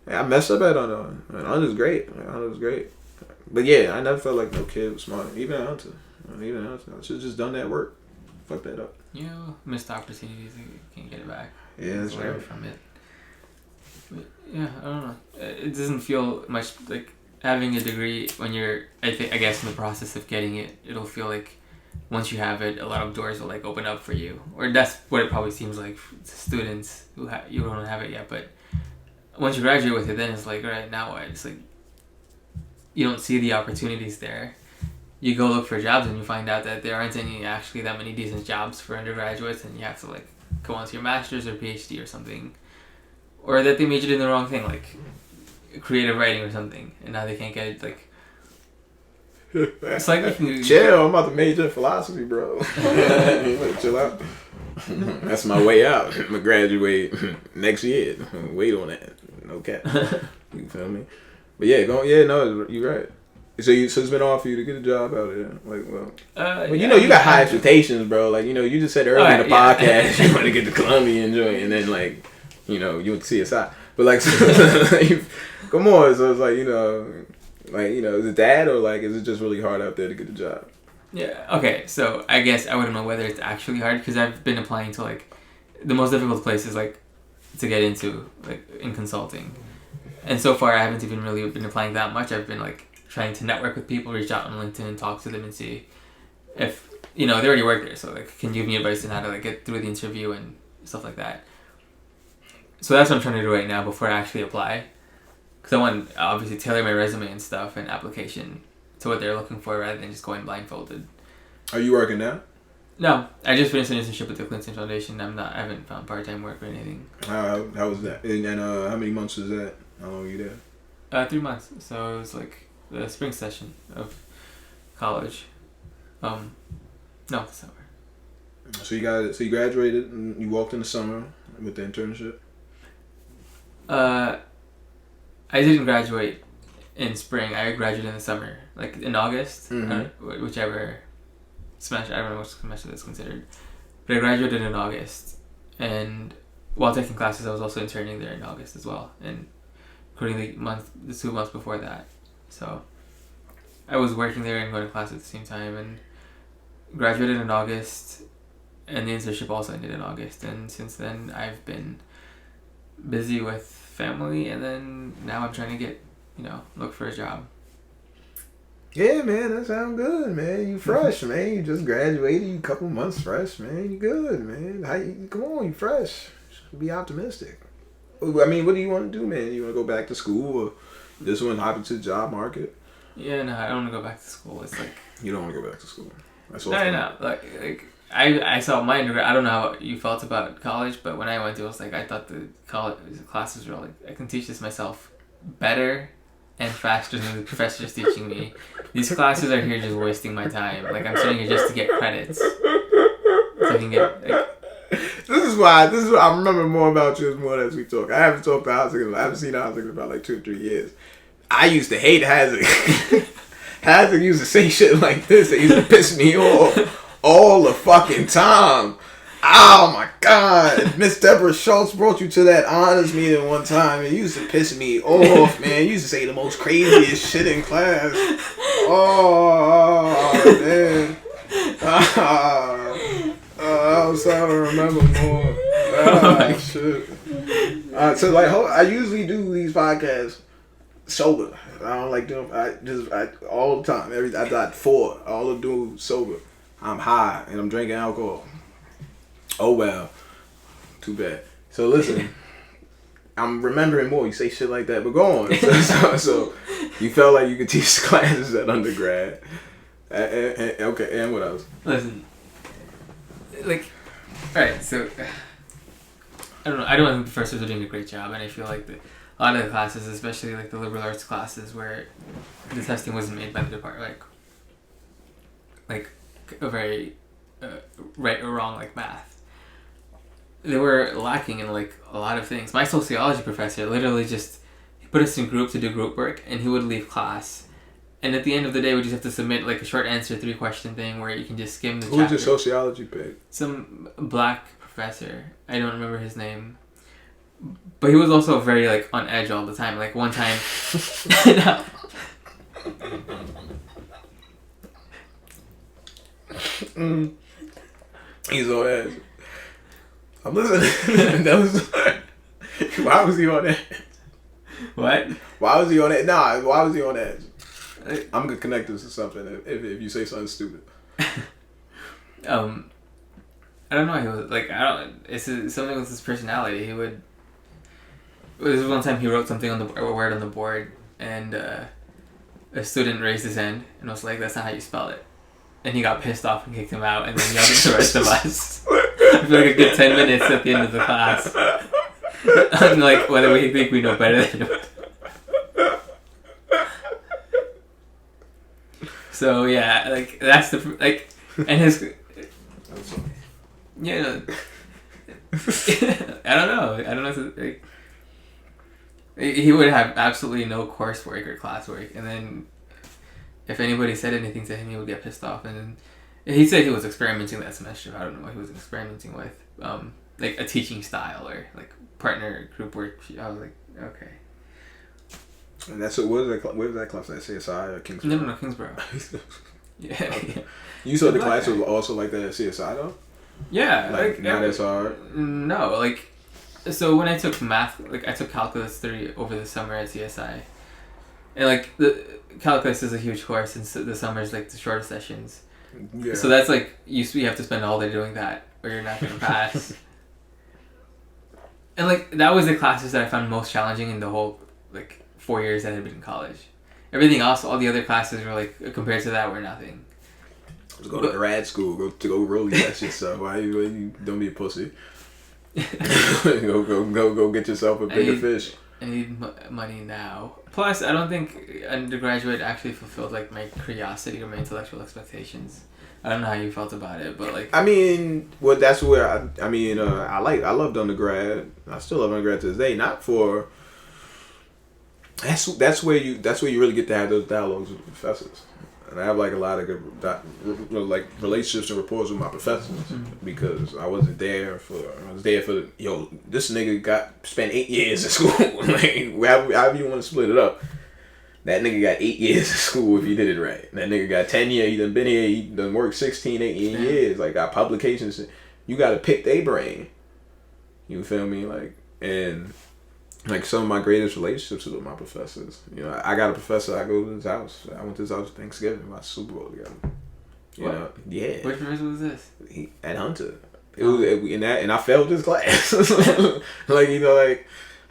I messed up at Hunter. Hunter's great. Hunter's great. But yeah, I never felt like no kid was smart. Even at Hunter. I should have just done that work. Fuck that up. Missed opportunities. You can't get it back. Yeah, that's right. From it. But yeah, I don't know. It doesn't feel much like having a degree when you're, I guess, in the process of getting it. It'll feel like once you have it, a lot of doors will open up for you, or that's what it probably seems like to students who you don't have it yet. But once you graduate with it, then it's all right, now what? It's you don't see the opportunities there. You go look for jobs and you find out that there aren't actually that many decent jobs for undergraduates, and you have to go on to your master's or PhD or something, or that they majored in the wrong thing. creative writing or something, and now they can't get it. Like, it's like chill. I'm about to major in philosophy, bro. Chill out. That's my way out. I'm gonna graduate next year. Wait on that. No cap. You feel me? But yeah, no, you're right. So it's been hard for you to get a job out there. Like, well, you know, you got high expectations, bro. Like, you know, you just said earlier in the podcast you want to get the Colombian joint, and then like, you know, you went to CSI. But like, come on. So it's like, you know, is it that, or like, is it just really hard out there to get a job? Yeah. Okay. So I guess I wouldn't know whether it's actually hard because I've been applying to like the most difficult places like to get into like in consulting, and so far I haven't even really been applying that much. I've been like trying to network with people, reach out on LinkedIn, talk to them, and see if they already work there. So like, can you give me advice on how to like get through the interview and stuff like that. So that's what I'm trying to do right now before I actually apply, because I want to obviously tailor my resume and stuff and application to what they're looking for rather than just going blindfolded. Are you working now? No, I just finished an internship with the Clinton Foundation. I haven't found part-time work or anything. How was that? And how many months was that? How long were you there? 3 months. So it was like the spring session of college. No, the summer. So you graduated and you walked in the summer with the internship? I didn't graduate in spring. I graduated in the summer, like in August, whichever semester. I don't know what semester that's considered, but I graduated in August, and while taking classes, I was also interning there in August as well, and including the 2 months before that. So I was working there and going to class at the same time, and graduated in August, and the internship also ended in August. And since then, I've been busy with family, and then now I'm trying to get, look for a job. Yeah, man, that sounds good, man. You fresh, man. You just graduated. You a couple months fresh, man. You good, man. Come on, you fresh. Be optimistic. I mean, what do you want to do, man? You want to go back to school, or just want to hop into the job market? Yeah, no, I don't want to go back to school. It's like you don't want to go back to school. That's all. No. Like I saw my undergrad. I don't know how you felt about college, but when I went to it was like I thought the college classes were like I can teach this myself better and faster than the professor's teaching me. These classes are here just wasting my time. Like I'm sitting here just to get credits. So I can get This is why I remember more about you more as we talk. I haven't talked to Isaac. I haven't seen Isaac in about like 2 or 3 years. I used to hate Isaac. Isaac used to say shit like this. It used to piss me off all the fucking time. Oh my God. Miss Deborah Schultz brought you to that honors meeting one time. It used to piss me off, man. You used to say the most craziest shit in class. Oh man. I'm trying to remember more. Shit. So like, I usually do these podcasts sober. I don't like doing. I all the time. I got 4. All I do sober. I'm high and I'm drinking alcohol. Oh well, too bad. So listen, I'm remembering more. You say shit like that, but go on. So you felt like you could teach classes at undergrad. Okay, and what else? Listen, like, alright, so I don't know. I don't think the professors are doing a great job, and I feel like a lot of the classes, especially like the liberal arts classes, where the testing wasn't made by the department, like a very right or wrong, like math. They were lacking in like a lot of things. My sociology professor literally just he put us in groups to do group work, and he would leave class. And at the end of the day, we just have to submit like a short answer 3-question thing where you can just skim the chapter. Who's your sociology pick? Some black professor. I don't remember his name. But he was also very like on edge all the time. Like one time He's on edge. I'm listening. Why was he on edge? What? Why was he on edge? Nah, why was he on edge? I'm gonna connect this to something if you say something stupid. I don't know. He was like it's something with his personality. This was one time he wrote something on a word on the board, and a student raised his hand and was like, "That's not how you spell it." And he got pissed off and kicked him out, and then yelled at the rest of us for like a good 10 minutes at the end of the class. And like whether we think we know better than him. So yeah, like that's the like, and his yeah. I don't know. Like, he would have absolutely no coursework or classwork, and then if anybody said anything to him, he would get pissed off. And then he said he was experimenting that semester. I don't know what he was experimenting with, like a teaching style or like partner group work. I was like, okay. And that's what was that class? That CSI or Kingsborough? No, Kingsborough. Yeah, yeah. You saw the class was also like that at CSI though? Yeah, like not as hard. No, like so when I took math, like I took calculus 3 over the summer at CSI, and like the calculus is a huge course, and so the summer is like the shorter sessions. Yeah. So that's like you have to spend all day doing that, or you're not gonna pass. And like that was the classes that I found most challenging in the whole like 4 years that I had been in college. Everything else, all the other classes were like compared to that were nothing. Let's go to grad school. Go roll that shit stuff. Why you don't be a pussy? go get yourself a bigger fish. I need money now. Plus, I don't think undergraduate actually fulfilled like my curiosity or my intellectual expectations. I don't know how you felt about it, but like. I mean, well, that's where I loved undergrad. I still love undergrad to this day. Not for. That's where you really get to have those dialogues with the professors. And I have like a lot of good like relationships and rapport with my professors because I was there for this nigga spent 8 years in school. Like however you want to split it up, that nigga got 8 years of school if he did it right. That nigga got 10 years. He done been here. He done worked 16, 18 years. Like got publications. You got to pick their brain. You feel me? And some of my greatest relationships with my professors. You know, I got a professor. I go to his house. I went to his house for Thanksgiving. Watched Super Bowl together. You know, yeah. Which professor was this? At Hunter. It was and I failed his class.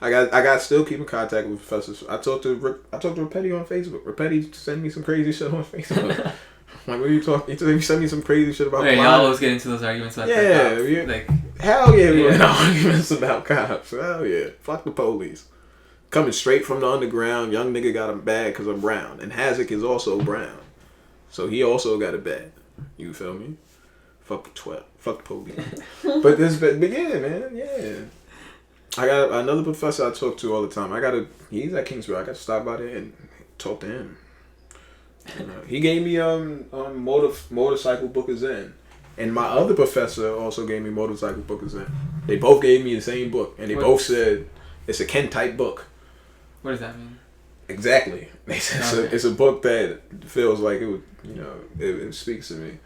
I got still keep in contact with professors. I talked to Rapetti on Facebook. Rapetti sent me some crazy shit on Facebook. Like, what are you talking? You sent me some crazy shit about. Wait, y'all always get into those arguments about cops. Yeah. Like, hell yeah, we were in arguments about cops. Hell yeah, fuck the police. Coming straight from the underground, young nigga got him bad because I'm brown, and Hazek is also brown, so he also got it bad. You feel me? Fuck the 12. Fuck the police. but yeah, man, yeah. I got another professor I talk to all the time. He's at Kingsborough. I got to stop by there and talk to him. He gave me motorcycle book of Zen, and my other professor also gave me motorcycle book of Zen. They both gave me the same book, and they both said it's a Ken type book. What does that mean? Exactly. They said it's a book that feels like it would, it speaks to me.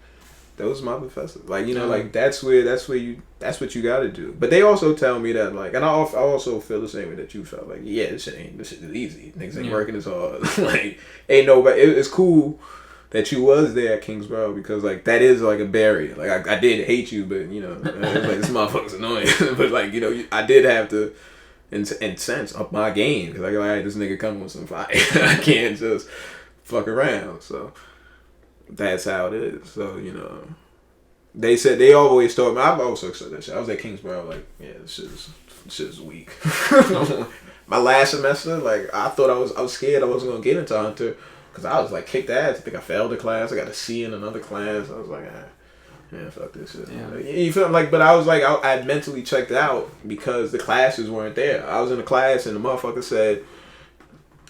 That was my professor. Like, like that's what you got to do. But they also tell me that, like, and I also feel the same way that you felt. Like, yeah, this shit is easy. Niggas ain't working as hard. Like, ain't nobody. It's cool that you was there at Kingsborough because, like, that is like a barrier. Like, I did hate you, but it was like, this motherfucker's annoying. But like, I did have to sense up my game because like, this nigga coming with some fire. I can't just fuck around. So. That's how it is. So, they said they always told me. I've also said that shit. I was at Kingsborough, like, yeah, this shit is weak. My last semester, like, I thought I was scared I wasn't gonna get into Hunter because I was like kicked ass. I think I failed a class. I got a C in another class. I was like, yeah, fuck this shit. Yeah. Like, you feel like, but I was like, I had mentally checked out because the classes weren't there. I was in a class and the motherfucker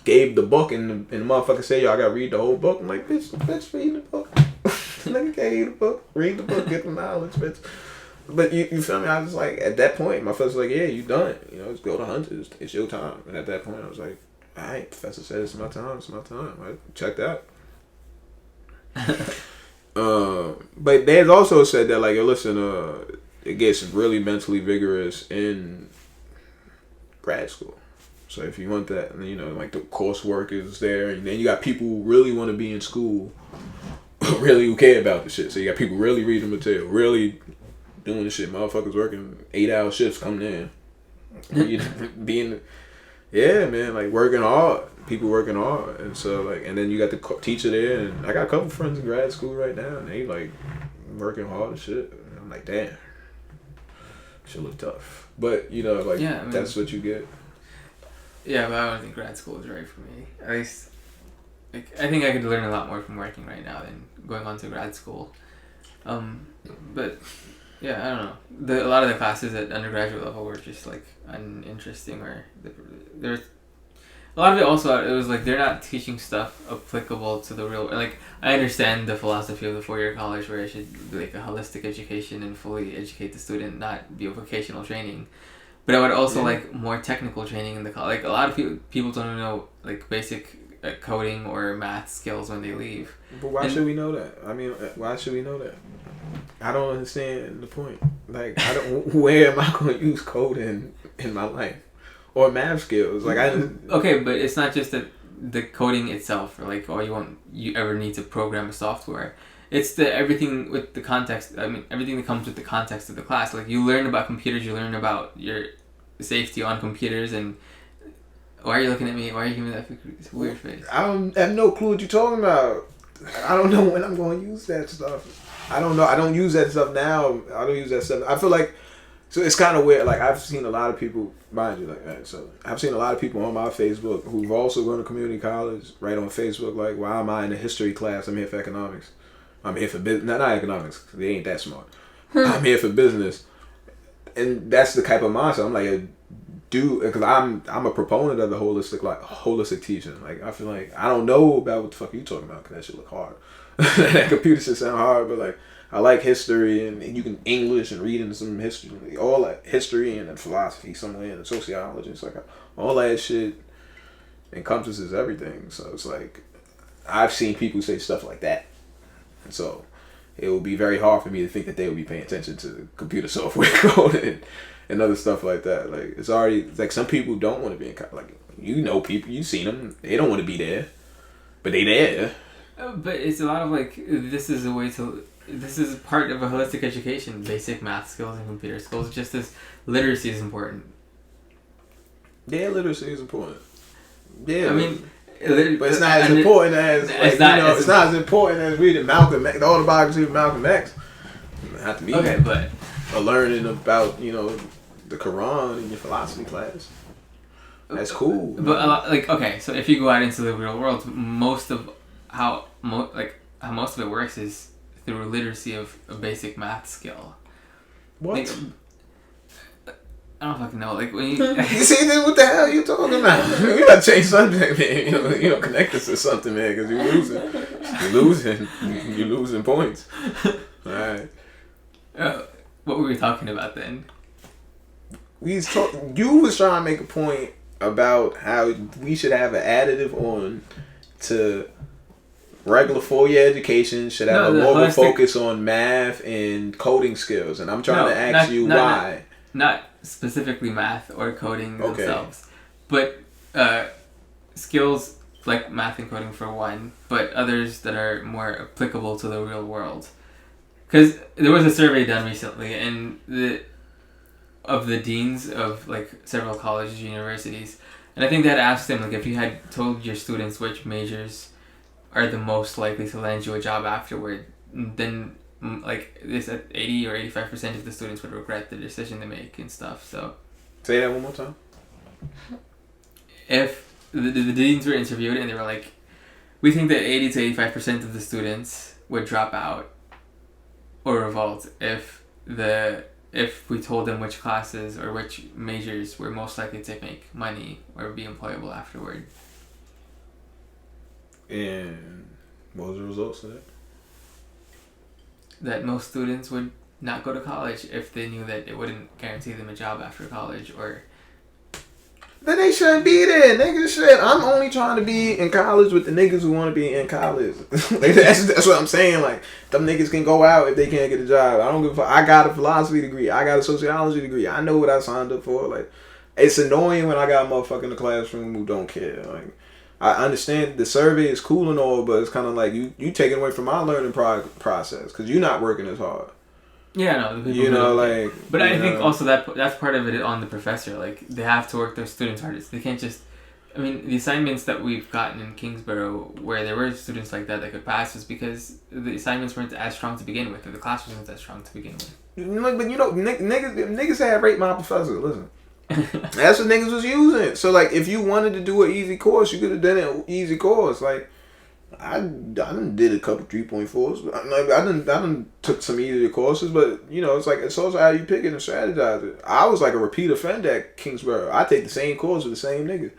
gave the book and the motherfucker said, yo, I gotta read the whole book. I'm like, bitch, read the book. Nigga can't read the book. Read the book, get the knowledge, bitch. But you feel me? I was like, at that point, my professor was like, yeah, you done it. Let's go to Hunter. It's your time. And at that point, I was like, all right, professor said it's my time. I checked out. But they also said that, like, listen, it gets really mentally vigorous in grad school. So if you want that, like the coursework is there, and then you got people who really want to be in school, really who care about the shit. So you got people really reading material, really doing the shit. Motherfuckers working 8-hour shifts coming in, yeah, man, like working hard. People working hard, and so like, and then you got the teacher there, and I got a couple friends in grad school right now, and they like working hard and shit. And I'm like, damn, shit look tough, but that's what you get. Yeah, but I don't think grad school is right for me. At least like I think I could learn a lot more from working right now than going on to grad school. But yeah, I don't know. A lot of the classes at undergraduate level were just like uninteresting, or there's a lot of it. Also, it was like they're not teaching stuff applicable to the real. Like I understand the philosophy of the 4-year college, where it should be like a holistic education and fully educate the student, not be a vocational training. But I would also like more technical training in the college. Like a lot of people don't even know like basic coding or math skills when they leave. But why should we know that? I mean, why should we know that? I don't understand the point. Like, I don't. Where am I going to use coding in my life or math skills? Like, Okay, but it's not just the coding itself, or like, you ever need to program a software. It's everything with the context. I mean, everything that comes with the context of the class. Like, you learn about computers, you learn about your safety on computers, and why are you looking at me? Why are you giving me that weird face? I have no clue what you're talking about. I don't know when I'm going to use that stuff. I don't know. I don't use that stuff now. I don't use that stuff. I feel like, so it's kind of weird. Like, I've seen a lot of people, mind you, like, so I've seen a lot of people on my Facebook who've also gone to community college, right on Facebook, like, why am I in a history class? I'm here for economics. I'm here for business. Not economics, because they ain't that smart. I'm here for business. And that's the type of mindset. I'm like, dude, because I'm a proponent of the holistic teaching. Like, I feel like I don't know about what the fuck you talking about, because that shit look hard. That computer shit sound hard, but like I like history, and you can English and reading some history, all that history and then philosophy somewhere, and sociology. It's like all that shit encompasses everything. So it's like I've seen people say stuff like that, and so it would be very hard for me to think that they would be paying attention to computer software code and other stuff like that. Like, it's already like some people don't want to be in college. Like, you know, people, you've seen them, they don't want to be there, but they there. But it's a lot of like, this is part of a holistic education. Basic math skills and computer skills, just as literacy is important. Yeah, literacy is important. Yeah, I mean, but it's not as important as like, it's not as important as reading Malcolm X, the autobiography of Malcolm X. Not to me. Okay, but or learning about the Quran in your philosophy class. That's cool. But a lot, like, okay, so if you go out into the real world, most of how most of it works is through literacy of a basic math skill. What? Like, I don't fucking know. Like, when you you see, then what the hell are you talking about? You gotta change subject, man. You know, connect us to something, man, because you're losing points. All right. What were we talking about then? You was trying to make a point about how we should have an additive on to regular 4-year education, should have more of a focus on math and coding skills, and I'm trying to ask you why. Not specifically math or coding themselves, but skills like math and coding for one, but others that are more applicable to the real world. Because there was a survey done recently, and of the deans of like several colleges, universities, and I think that asked them, like, if you had told your students which majors are the most likely to land you a job afterward, then like this at 80 or 85% of the students would regret the decision they make and stuff. So say that one more time. If the deans were interviewed and they were like, we think that 80 to 85% of the students would drop out or revolt if we told them which classes or which majors were most likely to make money or be employable afterward. And what was the results of that? That most students would not go to college if they knew that it wouldn't guarantee them a job after college, or... Then they shouldn't be there. Niggas shit. I'm only trying to be in college with the niggas who want to be in college. Like, that's what I'm saying. Like, them niggas can go out if they can't get a job. I don't give a fuck. I got a philosophy degree. I got a sociology degree. I know what I signed up for. Like, it's annoying when I got a motherfucker in the classroom who don't care. Like, I understand the survey is cool and all, but it's kind of like you taking away from my learning process because you're not working as hard. Yeah, no. The people But I think also that's part of it on the professor. Like, they have to work their students hardest. They can't just... I mean, the assignments that we've gotten in Kingsborough, where there were students like that could pass, was because the assignments weren't as strong to begin with, or the class wasn't as strong to begin with. But niggas had rate my professor. Listen. That's what niggas was using. So, like, if you wanted to do an easy course, you could have done an easy course. Like, I done did a couple 3.4s. But I done took some easier courses, but you know, it's also how you pick it and strategize it. I was like a repeat offender at Kingsborough. I take the same course with the same nigga.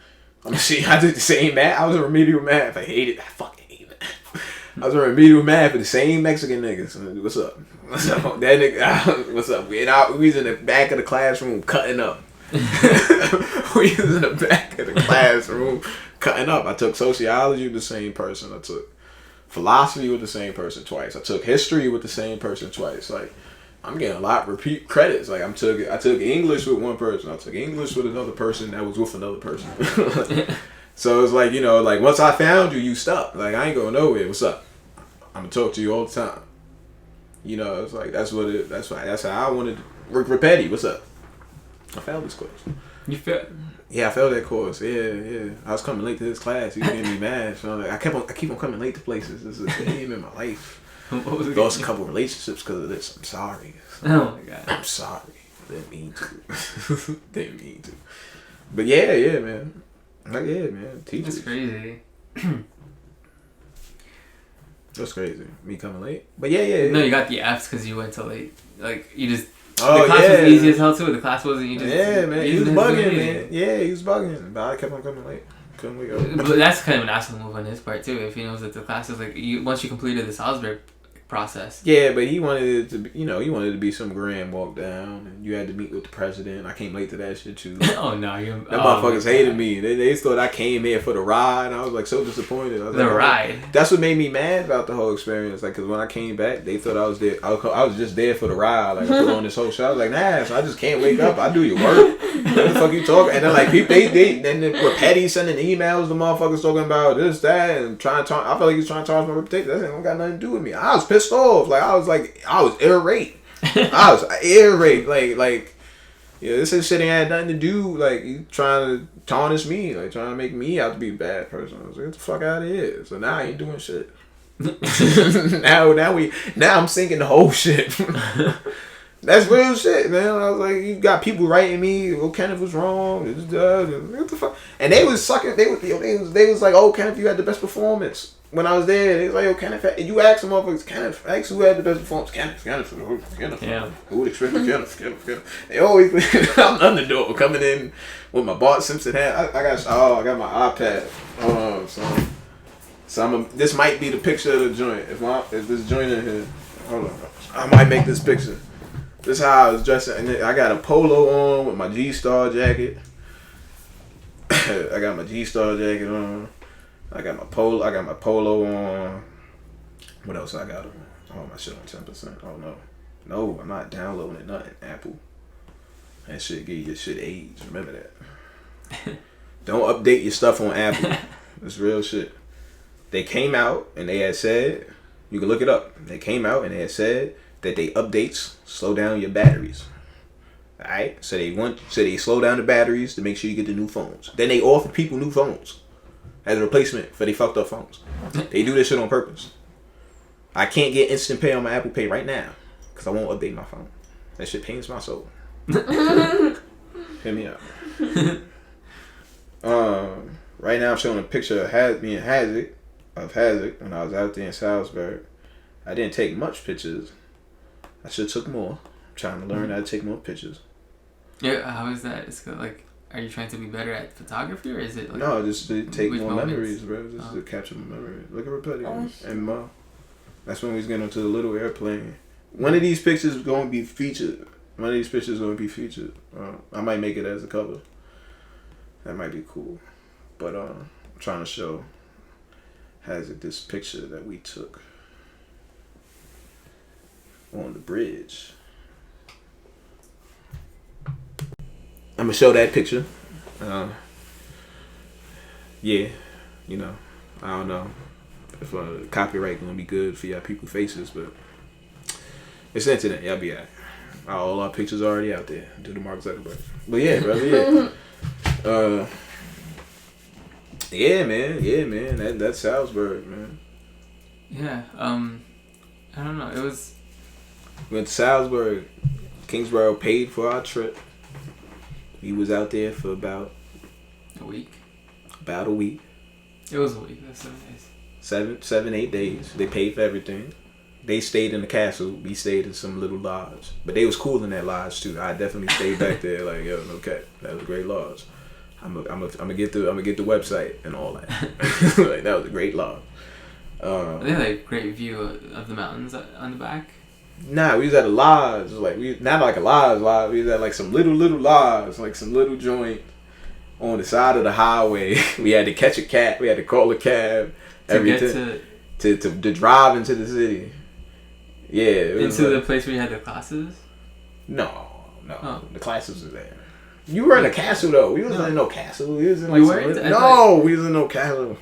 I did the same math. I was in remedial math. I fucking hate math. I was in remedial math with the same Mexican niggas. What's up? What's up? That nigga. What's up? We was in the back of the classroom cutting up. We was in the back of the classroom cutting up. I took sociology with the same person. I took philosophy with the same person twice. I took history with the same person twice. Like, I'm getting a lot of repeat credits. Like, I took English with one person. I took English with another person that was with another person. So it's like, you know, like once I found you, you stuck. Like, I ain't going nowhere. What's up? I'm gonna talk to you all the time. You know, it's like that's how I wanted to work for Petty. What's up? I failed this course. You failed? Yeah, I failed that course. Yeah. I was coming late to this class. He was getting me mad. So I keep on coming late to places. This is a theme in my life. What was it? Lost a couple relationships because of this. I'm sorry. Oh my god. I'm sorry. Didn't mean to. Didn't mean to. But yeah, man. Like, yeah, man. Teachers. That's crazy. That's crazy. Me coming late. But yeah. No, you got the Fs because you went so late. Like, you just... Oh, the class was easy as hell, too. The class wasn't... You just, yeah, man. He was bugging, man. Yeah, he was bugging. But I kept on coming late. Couldn't wake up. But that's kind of an asshole move on his part, too. If he knows that the class is like... once you completed the Salzburg process. Yeah, but he wanted it to be, you know, he wanted it to be some grand walk down, and you had to meet with the president. I came late to that shit too. Oh no, motherfuckers hated me. They thought I came here for the ride, and I was like so disappointed. I was ride. That's what made me mad about the whole experience. Like, cause when I came back, they thought I was there. I was just there for the ride. Like, I put on this whole show. I was like, nah, so I just can't wake up. I do your work. What the fuck you talking? And then like people, then were petty sending emails. The motherfuckers talking about this, that, and trying to talk. I felt like he was trying to charge my reputation. That ain't got nothing to do with me. I was pissed off. Like, I was irate. I was irate. Like, yeah, this shit ain't had nothing to do. Like, you trying to tarnish me, like trying to make me out to be a bad person. I was like, get the fuck out of here. So now I ain't doing shit. now I'm sinking the whole shit. That's real shit, man. I was like, you got people writing me, oh, Kenneth was wrong. What the fuck? And they was sucking. They was like, oh, Kenneth, you had the best performance. When I was there, they was like, yo, Kenneth, and you asked them motherfuckers, Kenneth, ask who had the best performance. Kenneth. Yeah. Who would expect Kenneth? They always, I'm the underdog coming in with my Bart Simpson hat. I got my iPad. So this might be the picture of the joint. If this joint in here, hold on, I might make this picture. This is how I was dressing. And I got a polo on with my G-Star jacket. I got my G-Star jacket on. I got my polo on. What else I got on? Oh, my shit on 10%. Oh no, I'm not downloading it. Nothing. Apple. That shit give your shit age. Remember that. Don't update your stuff on Apple. It's real shit. They came out and they had said, you can look it up. They came out and they had said that they updates slow down your batteries. Alright? So they slow down the batteries to make sure you get the new phones. Then they offer people new phones as a replacement for they fucked up phones. They do this shit on purpose. I can't get instant pay on my Apple Pay right now because I won't update my phone. That shit pains my soul. Hit me up. Right now I'm showing a picture of me and Hazard when I was out there in Salzburg. I didn't take much pictures. I should have took more. I'm trying to learn how to take more pictures. Yeah, how is that? It's like, are you trying to be better at photography, or is it like... No, just to take more moments? memories, bro. Just to capture my memories. Look at Repetitive and Ma. That's when we was getting onto the little airplane. One of these pictures is going to be featured. I might make it as a cover. That might be cool. But I'm trying to show Hazard this picture that we took on the bridge. I'm gonna show that picture. Yeah, you know, I don't know if copyright gonna be good for y'all people faces, but it's the internet. Y'all be alright. All our pictures already out there. Do the Mark Zuckerberg. But yeah, brother. Yeah. Yeah, man. That's Salzburg, man. Yeah. I don't know. It was. Went to Salzburg. Kingsborough paid for our trip. We was out there for about a week. About a week. It was a week. That's so nice. 7, 8 days. They paid for everything. They stayed in the castle. We stayed in some little lodge. But they was cool in that lodge too. I definitely stayed back there. Like, yo, okay, that was a great lodge. I'm gonna get the website and all that. Like, that was a great lodge. They had a great view of the mountains on the back. Nah, we was at a lodge. Like, we not like a lodge. We was at like some little lodge, like some little joint on the side of the highway. We had to catch a cab. We had to call a cab to drive into the city. Yeah. Into the place where you had the classes? No. Oh. The classes were there. You were in a castle though. We wasn't in no castle. We was in like we was in no castle.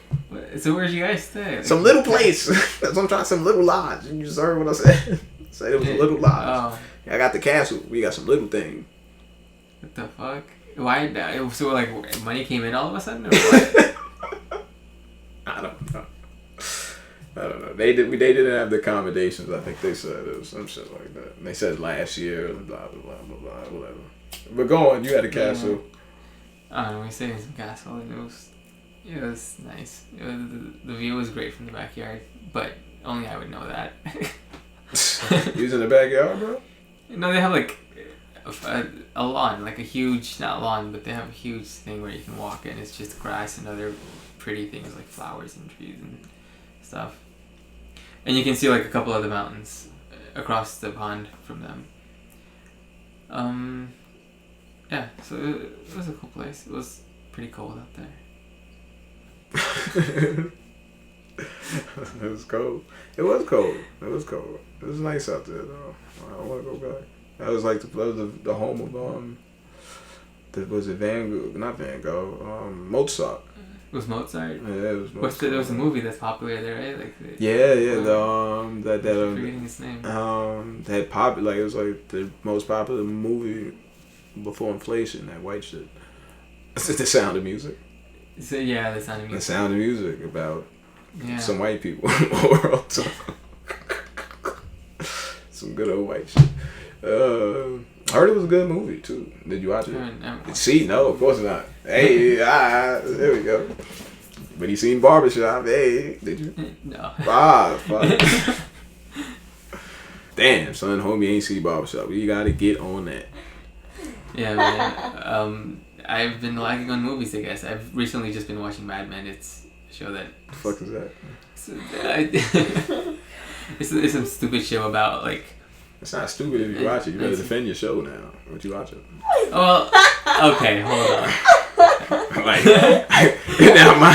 So where'd you guys stay? Some little place. That's what I'm trying. Some little lodge. You just heard what I said. I said it was a little lodge. Oh. I got the castle. We got some little thing. What the fuck? Why? So like money came in all of a sudden, or what? I don't know. They didn't have the accommodations. I think they said it was some shit like that. And they said last year, blah blah blah blah blah whatever. But go on, you had a castle. I don't know. We stayed in some castle, and it was nice. The view was great from the backyard, but only I would know that. You was in the backyard, bro? No, they have like a lawn, like a huge, not lawn, but they have a huge thing where you can walk in. It's just grass and other pretty things like flowers and trees and stuff. And you can see like a couple of the mountains across the pond from them. Yeah, so it was a cool place. It was pretty cold out there. It was cold. It was cold. It was nice out there though. I don't want to go back. That was like the home of was it Van Gogh? Not Van Gogh. Mozart. It was Mozart. Yeah, it was Mozart. There was a movie that's popular there, right? Like forgetting his name. That popular, like it was like the most popular movie before inflation. That white shit. The Sound of Music. So yeah, The Sound of Music. The Sound of Music about some white people in the world. Some good old white shit. I heard it was a good movie too. Did you watch it? See, no, of course not. Hey, there we go. But you seen Barbershop? Hey, did you? No. Fuck. Damn, son, homie ain't see Barbershop. You gotta get on that. Yeah, man. I've been lagging on movies, I guess. I've recently just been watching Mad Men. It's a show that... The fuck is that? It's some stupid show about, like... It's not stupid if you watch it. You better defend your show now. What you watch it? Well, okay, hold on. Like, now my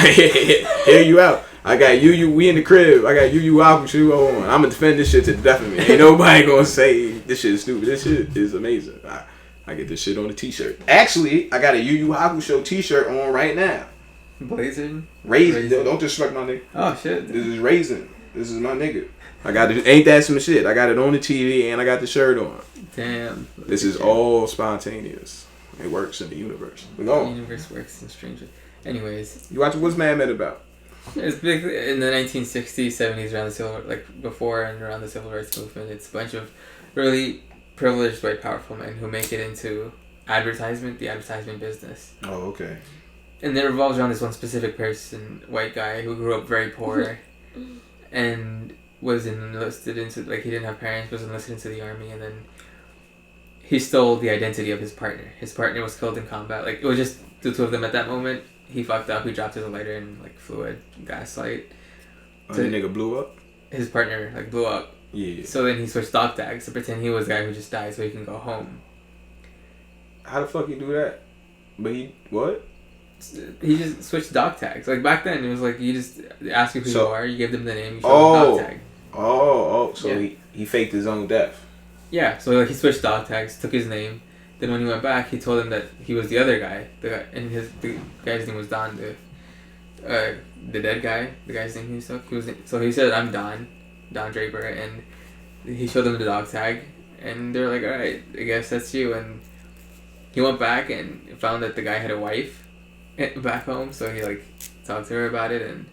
hear you out. I got we in the crib. I got Yu Hakusho on. I'm gonna defend this shit to the death of me. Ain't nobody gonna say this shit is stupid. This shit is amazing. I get this shit on a t-shirt. Actually, I got a Yu Hakusho t-shirt on right now. Blazing? Raisin. Don't disrespect my nigga. Oh shit. This is Raisin. This is my nigga. I got it. Ain't that some shit? I got it on the TV and I got the shirt on. Damn. This is all spontaneous. It works in the universe. The universe works in strange. Anyways, you watch what's Mad Men about? It's big in the 1960s, 70s, around the before and around the civil rights movement. It's a bunch of really privileged white powerful men who make it into the advertisement business. Oh, okay. And it revolves around this one specific person, white guy who grew up very poor, and was enlisted into, like, he didn't have parents, was enlisted into the army, and then he stole the identity of his partner. His partner was killed in combat. Like, it was just the two of them at that moment. He fucked up. He dropped his lighter and, like, flew a gaslight. So the nigga blew up? His partner, like, blew up. Yeah. So then he switched dog tags to pretend he was the guy who just died so he can go home. How the fuck he do that? But what? He just switched dog tags. Like, back then, it was like, you just ask you who you are, you give them the name, you show them the dog tag. So yeah. he faked his own death. Yeah, so like he switched dog tags, took his name. Then when he went back, he told him that he was the other guy. And the guy's name was Don. The dead guy. The guy's name he took. So he said, "I'm Don Draper," and he showed them the dog tag, and they're like, "All right, I guess that's you." And he went back and found that the guy had a wife back home. So he like talked to her about it, and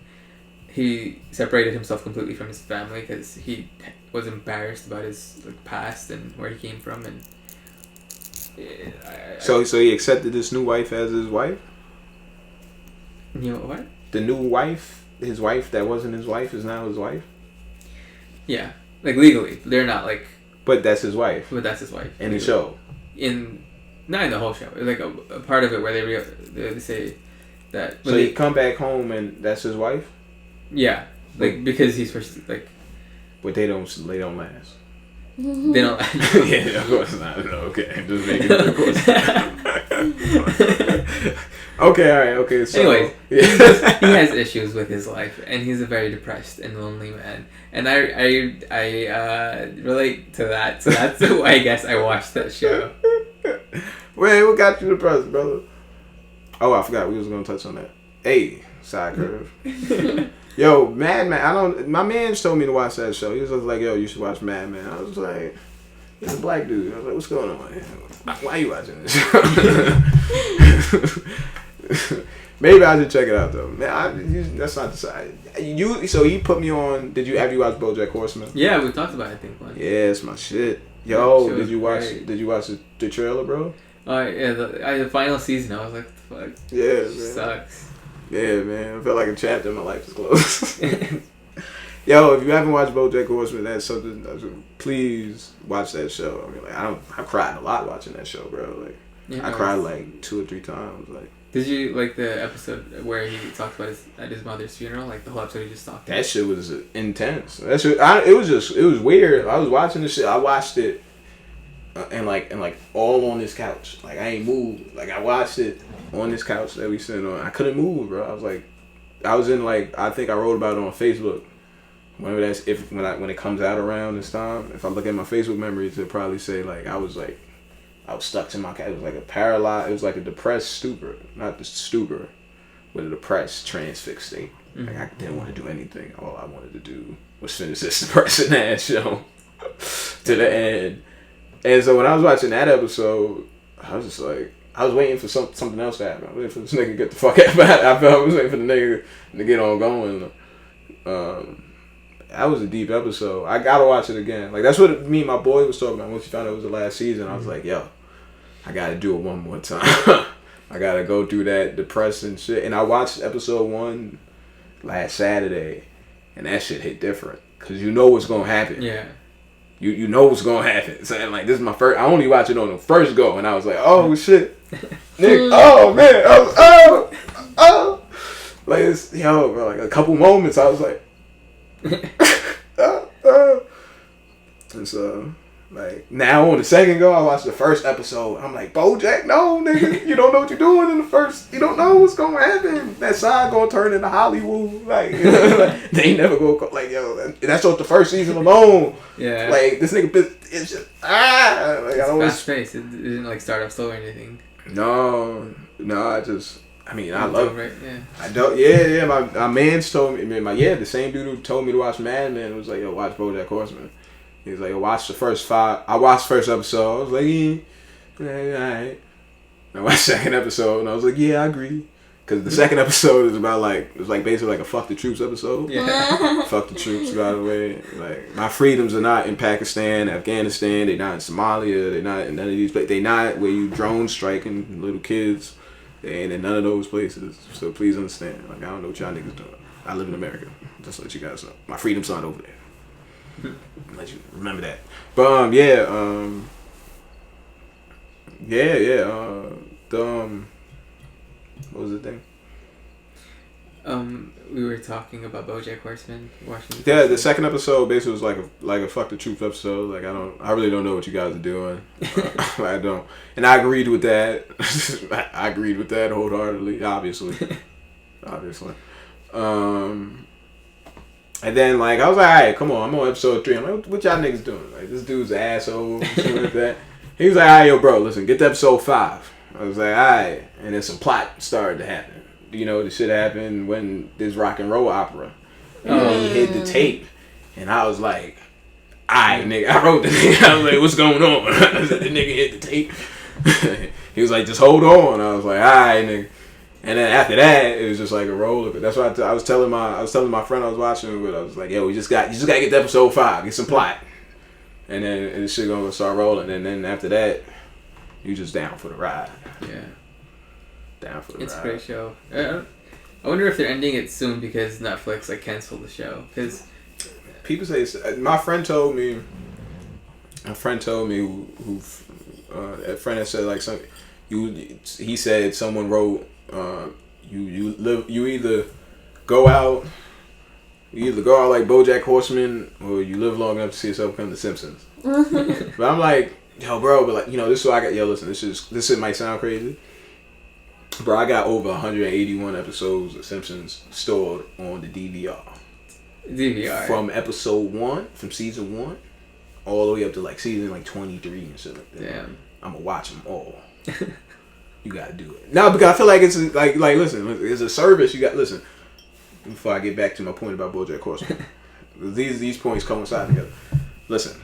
he separated himself completely from his family because he was embarrassed about his past and where he came from, and so he accepted this new wife as his wife. You know what? The new wife his wife that wasn't his wife is now his wife? Yeah, like legally, they're not like. But that's his wife. But that's his wife. In the show. Not in the whole show. It's like a part of it where they say that. So he come back home and that's his wife. Yeah, like because he's first like. But they don't last. They don't. Yeah, of course not. No, okay, just making it. Of course. Okay, all right, okay. So, anyways, yeah. he has issues with his life, and he's a very depressed and lonely man. And I relate to that, so that's why I guess I watched that show. Wait, what got you depressed, brother? Oh, I forgot we was gonna touch on that. Hey, side curve. Yo, Mad Men. My man told me to watch that show. He was just like, "Yo, you should watch Mad Men." I was like, "He's a black dude." I was like, "What's going on? Why are you watching this?" Maybe I should check it out though. Man, that's not decided. So he put me on. Have you watch BoJack Horseman? Yeah, we talked about it, I think once. Yeah, it's my shit. Yo, did you watch the trailer, bro? Yeah, the final season. I was like, what the fuck? Yeah, man. Sucks. Yeah, man. I felt like a chapter in my life is closed. Yo, if you haven't watched BoJack Horseman, that's something. Please watch that show. I mean, like, I cried a lot watching that show, bro. Like, yeah, I cried like 2 or 3 times. Like, did you like the episode where he talked about his mother's funeral? Like the whole episode he just talked. That shit was intense. That shit, it was weird. I was watching this shit. I watched it, and like all on this couch. Like I ain't moved. Like I watched it on this couch that we sitting on. I couldn't move, bro. I was in like I think I wrote about it on Facebook. Whenever when it comes out around this time, if I look at my Facebook memories, it'll probably say like I was stuck to my couch. It was like a paralyzed. It was like a depressed stupor, not the stupor, but a depressed transfixed state. Mm-hmm. Like I didn't want to do anything. All I wanted to do was finish this depressing ass show to the end. And so when I was watching that episode, I was just like, I was waiting for something else to happen. I was waiting for this nigga to get the fuck out. I was waiting for the nigga to get on going. That was a deep episode. I gotta watch it again. Like that's what me and my boy was talking about once he found out it was the last season. I was like, yo, I gotta do it one more time. I gotta go through that depressing shit. And I watched episode 1 last Saturday, and that shit hit different because you know what's gonna happen. Yeah. You know what's gonna happen. So like this is my first. I only watched it on the first go, and I was like, oh shit, Nick. Oh man. Oh. Like it's bro. Like a couple moments, I was like. And so like now on the second go I watched the first episode. I'm like, BoJack, no nigga, you don't know what you're doing in the first. You don't know what's gonna happen. That side gonna turn into Hollywood. Like, you know, like they never go like yo. That's just the first season alone. Yeah. Like this nigga, it's just Like it's fast paced. It didn't like start off slow or anything. No. I love it. Yeah. I don't. Yeah. My man's told me. The same dude who told me to watch Mad Men was like, "Yo, watch BoJack Horseman." He was like, "Yo, watch the first 5." I watched the first episode. I was like, "Yeah, alright." I watched the second episode, and I was like, "Yeah, I agree." Because the second episode is about basically like a fuck the troops episode. Yeah. Fuck the troops, by the way. Like my freedoms are not in Pakistan, Afghanistan. They're not in Somalia. They're not in none of these places. They're not where you drone striking little kids. They ain't in none of those places. So please understand. Like I don't know what y'all niggas doing. I live in America. Just to let you guys know. My freedom's not over there. Let you remember that. But what was the thing? We were talking about BoJack Horseman. Yeah, the second episode basically was like a fuck the truth episode. Like I really don't know what you guys are doing. I don't, and I agreed with that. I agreed with that wholeheartedly. Obviously. And then like I was like, alright, come on, I'm on episode 3. I'm like, what y'all niggas doing? Like this dude's an asshole, shit like that. He was like, alright, yo, bro, listen, get to episode 5. I was like, alright, and then some plot started to happen. You know, the shit happened when this rock and roll opera. And he hit the tape. And I was like, alright, nigga. I wrote the nigga. I was like, what's going on? I said, the nigga hit the tape. He was like, just hold on. I was like, alright, nigga. And then after that, it was just like a roller. That's why I was telling my friend I was watching with. I was like, yo, you just gotta get to episode 5, get some plot. And then this shit gonna start rolling. And then after that, you just down for the ride. Yeah. Down for the it's ride. a great show. I wonder if they're ending it soon because Netflix like canceled the show. Because people say my friend told me. A friend told me who a friend that said like he said someone wrote you either go out like BoJack Horseman or you live long enough to see yourself become The Simpsons. But I'm like, yo, bro, but like, you know, this is what I got. Yo, listen, this shit might sound crazy, bro. I got over 181 episodes of Simpsons stored on the DVR. From episode 1, from season 1, all the way up to like season like 23 and shit like that. Damn. I'm gonna watch them all. You gotta do it. No, because I feel like it's like listen, it's a service. You got listen. Before I get back to my point about BoJack Horseman, these points coincide together. Listen,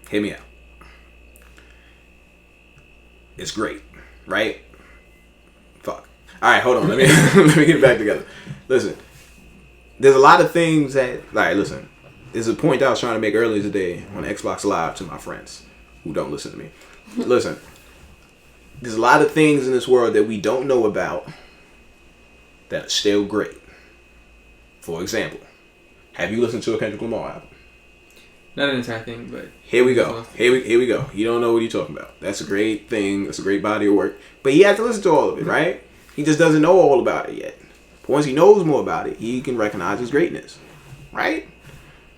hear me out. It's great, right? Fuck. All right, hold on. Let me let me get it back together. Listen, there's a lot of things that. All right, listen. There's a point that I was trying to make earlier today on Xbox Live to my friends who don't listen to me. Listen, there's a lot of things in this world that we don't know about that are still great. For example, have you listened to a Kendrick Lamar album? Not an entire thing, but here we go. Here we go. You don't know what you're talking about. That's a great thing. That's a great body of work. But he has to listen to all of it, right? He just doesn't know all about it yet. But once he knows more about it, he can recognize his greatness, right?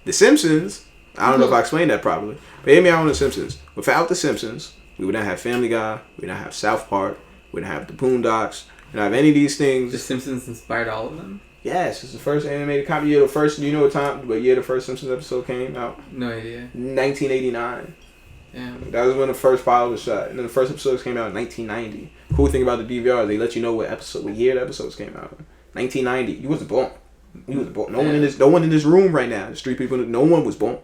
The Simpsons. I don't know if I explained that properly, but hear me out on The Simpsons. Without The Simpsons, we would not have Family Guy. We would not have South Park. We would not have the Boondocks. We would not have any of these things. The Simpsons inspired all of them? Yes, it's the first animated comedy. You know what year the first Simpsons episode came out? No idea. 1989. Yeah. That was when the first pilot was shot. And then the first episodes came out in 1990. Cool thing about the DVR, they let you know what year the episodes came out. 1990. You wasn't born. You was born. No one in this room right now. There's 3 people. No one was born.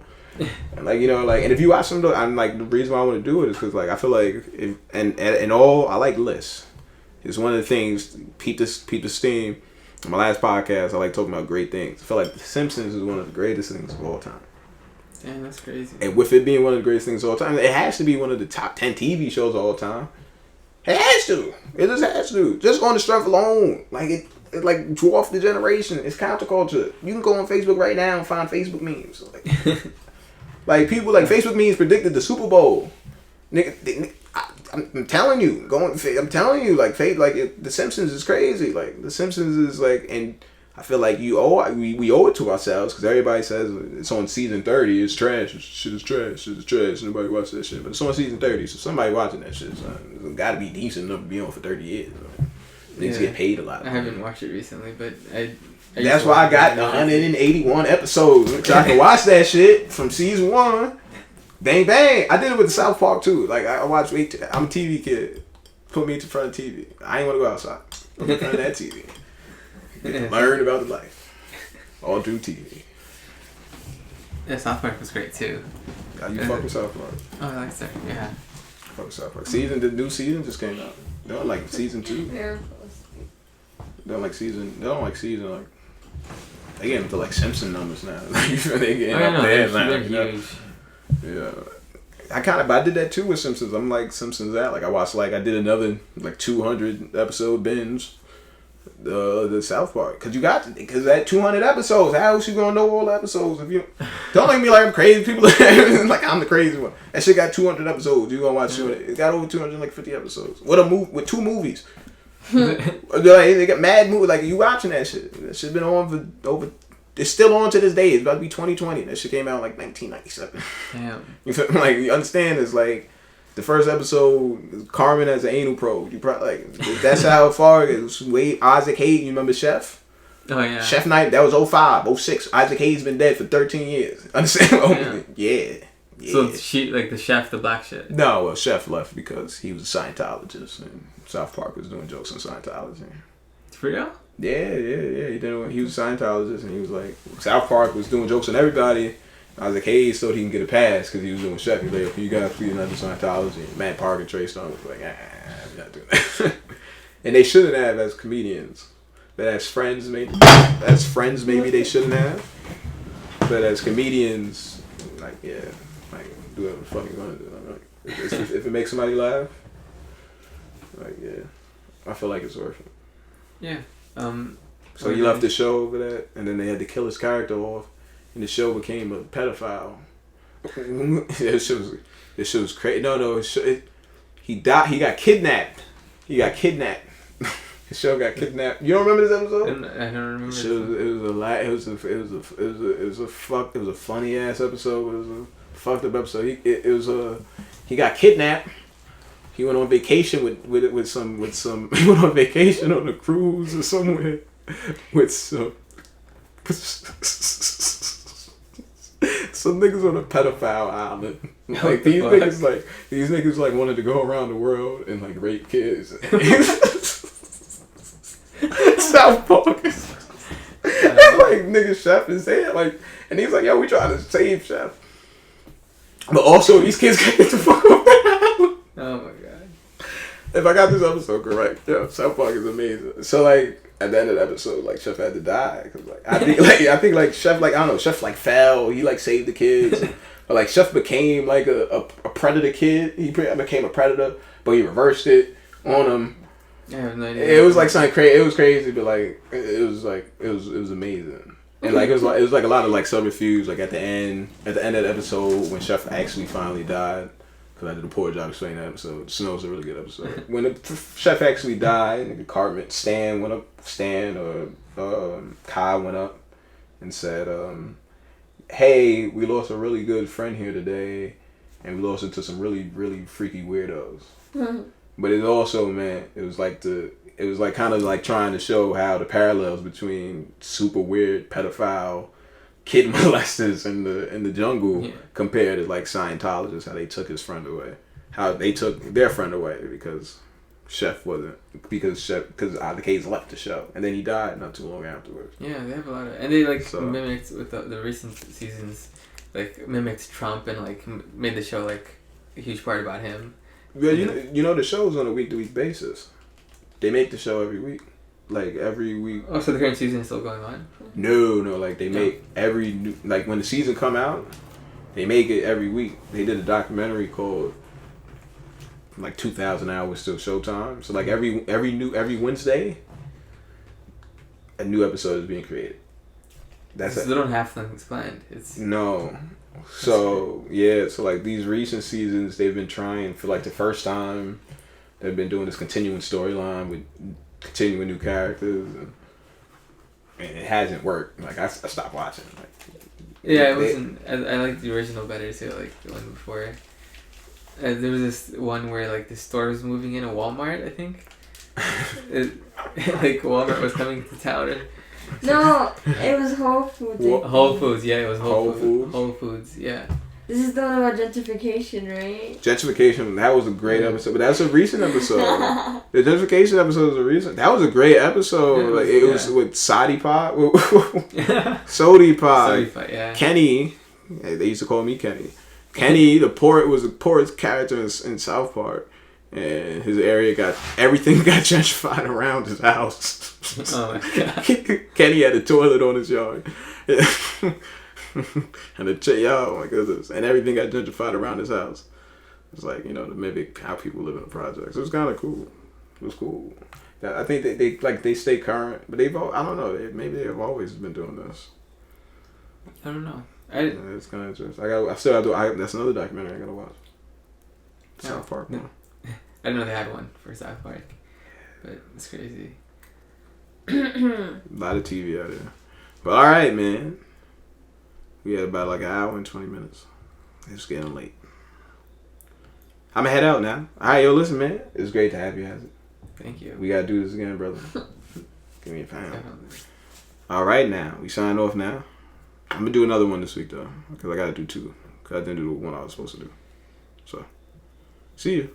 And like, you know, like, and if you watch some, I'm like, the reason why I want to do it is because like I feel like I like lists. It's one of the things. Peep the steam. On my last podcast, I like talking about great things. I feel like The Simpsons is one of the greatest things of all time. Damn, that's crazy. And with it being one of the greatest things of all time, it has to be one of the top 10 TV shows of all time. It has to. It just has to. Just on the strength alone, like it like dwarfed the generation. It's counterculture. You can go on Facebook right now and find Facebook memes. Like people like Facebook memes predicted the Super Bowl. Nigga, I'm telling you, like The Simpsons is crazy. Like The Simpsons is like, and I feel like we owe it to ourselves because everybody says it's on season 30. It's trash. Shit is trash. Shit is trash. Nobody watch that shit, but it's on season 30. So somebody watching that shit, son, it's got to be decent enough to be on for 30 years. They get paid a lot. I haven't watched it recently, but I that's why I got 181 episodes. So I can watch that shit from season 1. Bang bang! I did it with the South Park too. Like I watched. I'm a TV kid. Put me in front of TV. I ain't want to go outside. Put me in front of that TV. Learn about the life. All through TV. Yeah, South Park was great too. You fuck with South Park. Oh, I like that. Yeah. Fuck with South Park. The new season just came out. They don't like season 2. They don't like season. Like they get into like Simpson numbers now. They getting up there now. They're huge. Yeah, I did that too with Simpsons. I'm like Simpsons out. Like I watched I did another like 200 episode binge, the South Park because that 200 episodes. How else you gonna know all the episodes if you don't like me like I'm crazy? People like I'm the crazy one. That shit got 200 episodes. You gonna watch it? It got over 250 episodes. With 2 movies. They got mad movies. Like you watching that shit? That shit been on for over. It's still on to this day. It's about to be 2020. That shit came out in like 1997. Damn. You feel like you understand? It's like the first episode, Carmen as an anal probe. You probably like that's how far it is. Wait, Isaac Hayes. You remember Chef? Oh yeah. Chef Night. That was 05, 06. Isaac Hayes been dead for 13 years. Understand? Yeah. So the chef, the black shit. No, well, Chef left because he was a Scientologist, and South Park was doing jokes on Scientology. For real? Yeah. He was a Scientologist, and he was like, South Park was doing jokes on everybody. Isaac Hayes thought he can get a pass because he was doing Chef. He was like, you guys please not do Scientology. And Matt Park and Trey Stone was like, we're not doing that. And they shouldn't have as comedians. But as friends, maybe they shouldn't have. But as comedians, like, yeah, like, do whatever the fuck you want to do. Like, if it makes somebody laugh, like, yeah, I feel like it's worth it. Yeah. So he left the show over that, and then they had to kill his character off, and the show became a pedophile. This shit was crazy. No, he died. He got kidnapped. His show got kidnapped. You don't remember this episode? I don't remember. It was a funny ass episode. It was a fucked up episode. He got kidnapped. He went on vacation with some. He went on vacation on a cruise or somewhere with some niggas on a pedophile island. Like these niggas wanted to go around the world and like rape kids. South Park. Like nigga Chef is there, like, and he's like, yo, we trying to save Chef, but also these kids can't get the fuck off that island. Oh my god. If I got this episode correct, yo, South Park is amazing. So like at the end of the episode, like Chef had to die because like I think Chef, like I don't know, Chef like fell, he like saved the kids, but like Chef became like a predator kid. He became a predator, but he reversed it on him. I have no idea. It was like something crazy. It was crazy, but like it was amazing. And like it was like a lot of like subterfuge. Like at the end of the episode when Chef actually finally died, because I did a poor job explaining that episode. Snow's a really good episode. When the Chef actually died, and Cartman Stan or Kai went up and said, "Hey, we lost a really good friend here today, and we lost it to some really really freaky weirdos." But it also, man, it was like kind of like trying to show how the parallels between super weird pedophile kid molesters in the jungle compared to like Scientologists, how they took his friend away, how they took their friend away because the kids left the show and then he died not too long afterwards. Yeah, they have a lot of, and they like mimicked with the recent seasons, like mimicked Trump and like made the show like a huge part about him. Yeah, you know the show's on a week-to-week basis. They make the show every week. Like every week. Oh, so the current season is still going on? No, like they make every new, like when the season come out, they make it every week. They did a documentary called like 2,000 Hours Till Showtime. So like every Wednesday, a new episode is being created. That's so they don't have things planned. It's no. So yeah, so like these recent seasons, they've been trying for like the first time. They've been doing this continuing storyline with continuing new characters, and it hasn't worked. Like I stopped watching. Like, yeah, it wasn't. I liked the original better too. Like the one before. There was this one where like the store was moving in a Walmart. I think. Like Walmart was coming to town. And no, it was Whole Foods. Whole Foods, yeah, it was Whole Foods. Whole Foods, yeah. This is the one about gentrification, right? Gentrification, that was a great episode, but that's a recent episode. The gentrification episode was a recent. That was a great episode. It was with Sodi Pot, Sodi Pot, yeah. Kenny. They used to call me Kenny. Kenny, the poorest character in South Park. And his area everything got gentrified around his house. Oh my god. Kenny had a toilet on his yard. And oh my goodness. And everything got gentrified around his house. It's like, to mimic how people live in the projects. It was kind of cool. It was cool. I think they stay current, but I don't know, maybe they've always been doing this. I don't know. It's kind of interesting. That's another documentary I gotta watch. South Park one. I didn't know they had one for South Park, but it's crazy. A lot of TV out there. But all right, man. We had about like an hour and 20 minutes. It's getting late. I'm gonna head out now. All right, yo, listen, man. It's great to have you, Isaac. Thank you. We gotta do this again, brother. Give me a pound. All right, now. We sign off now. I'm gonna do another one this week, though, because I gotta do two. Because I didn't do the one I was supposed to do. So, see you.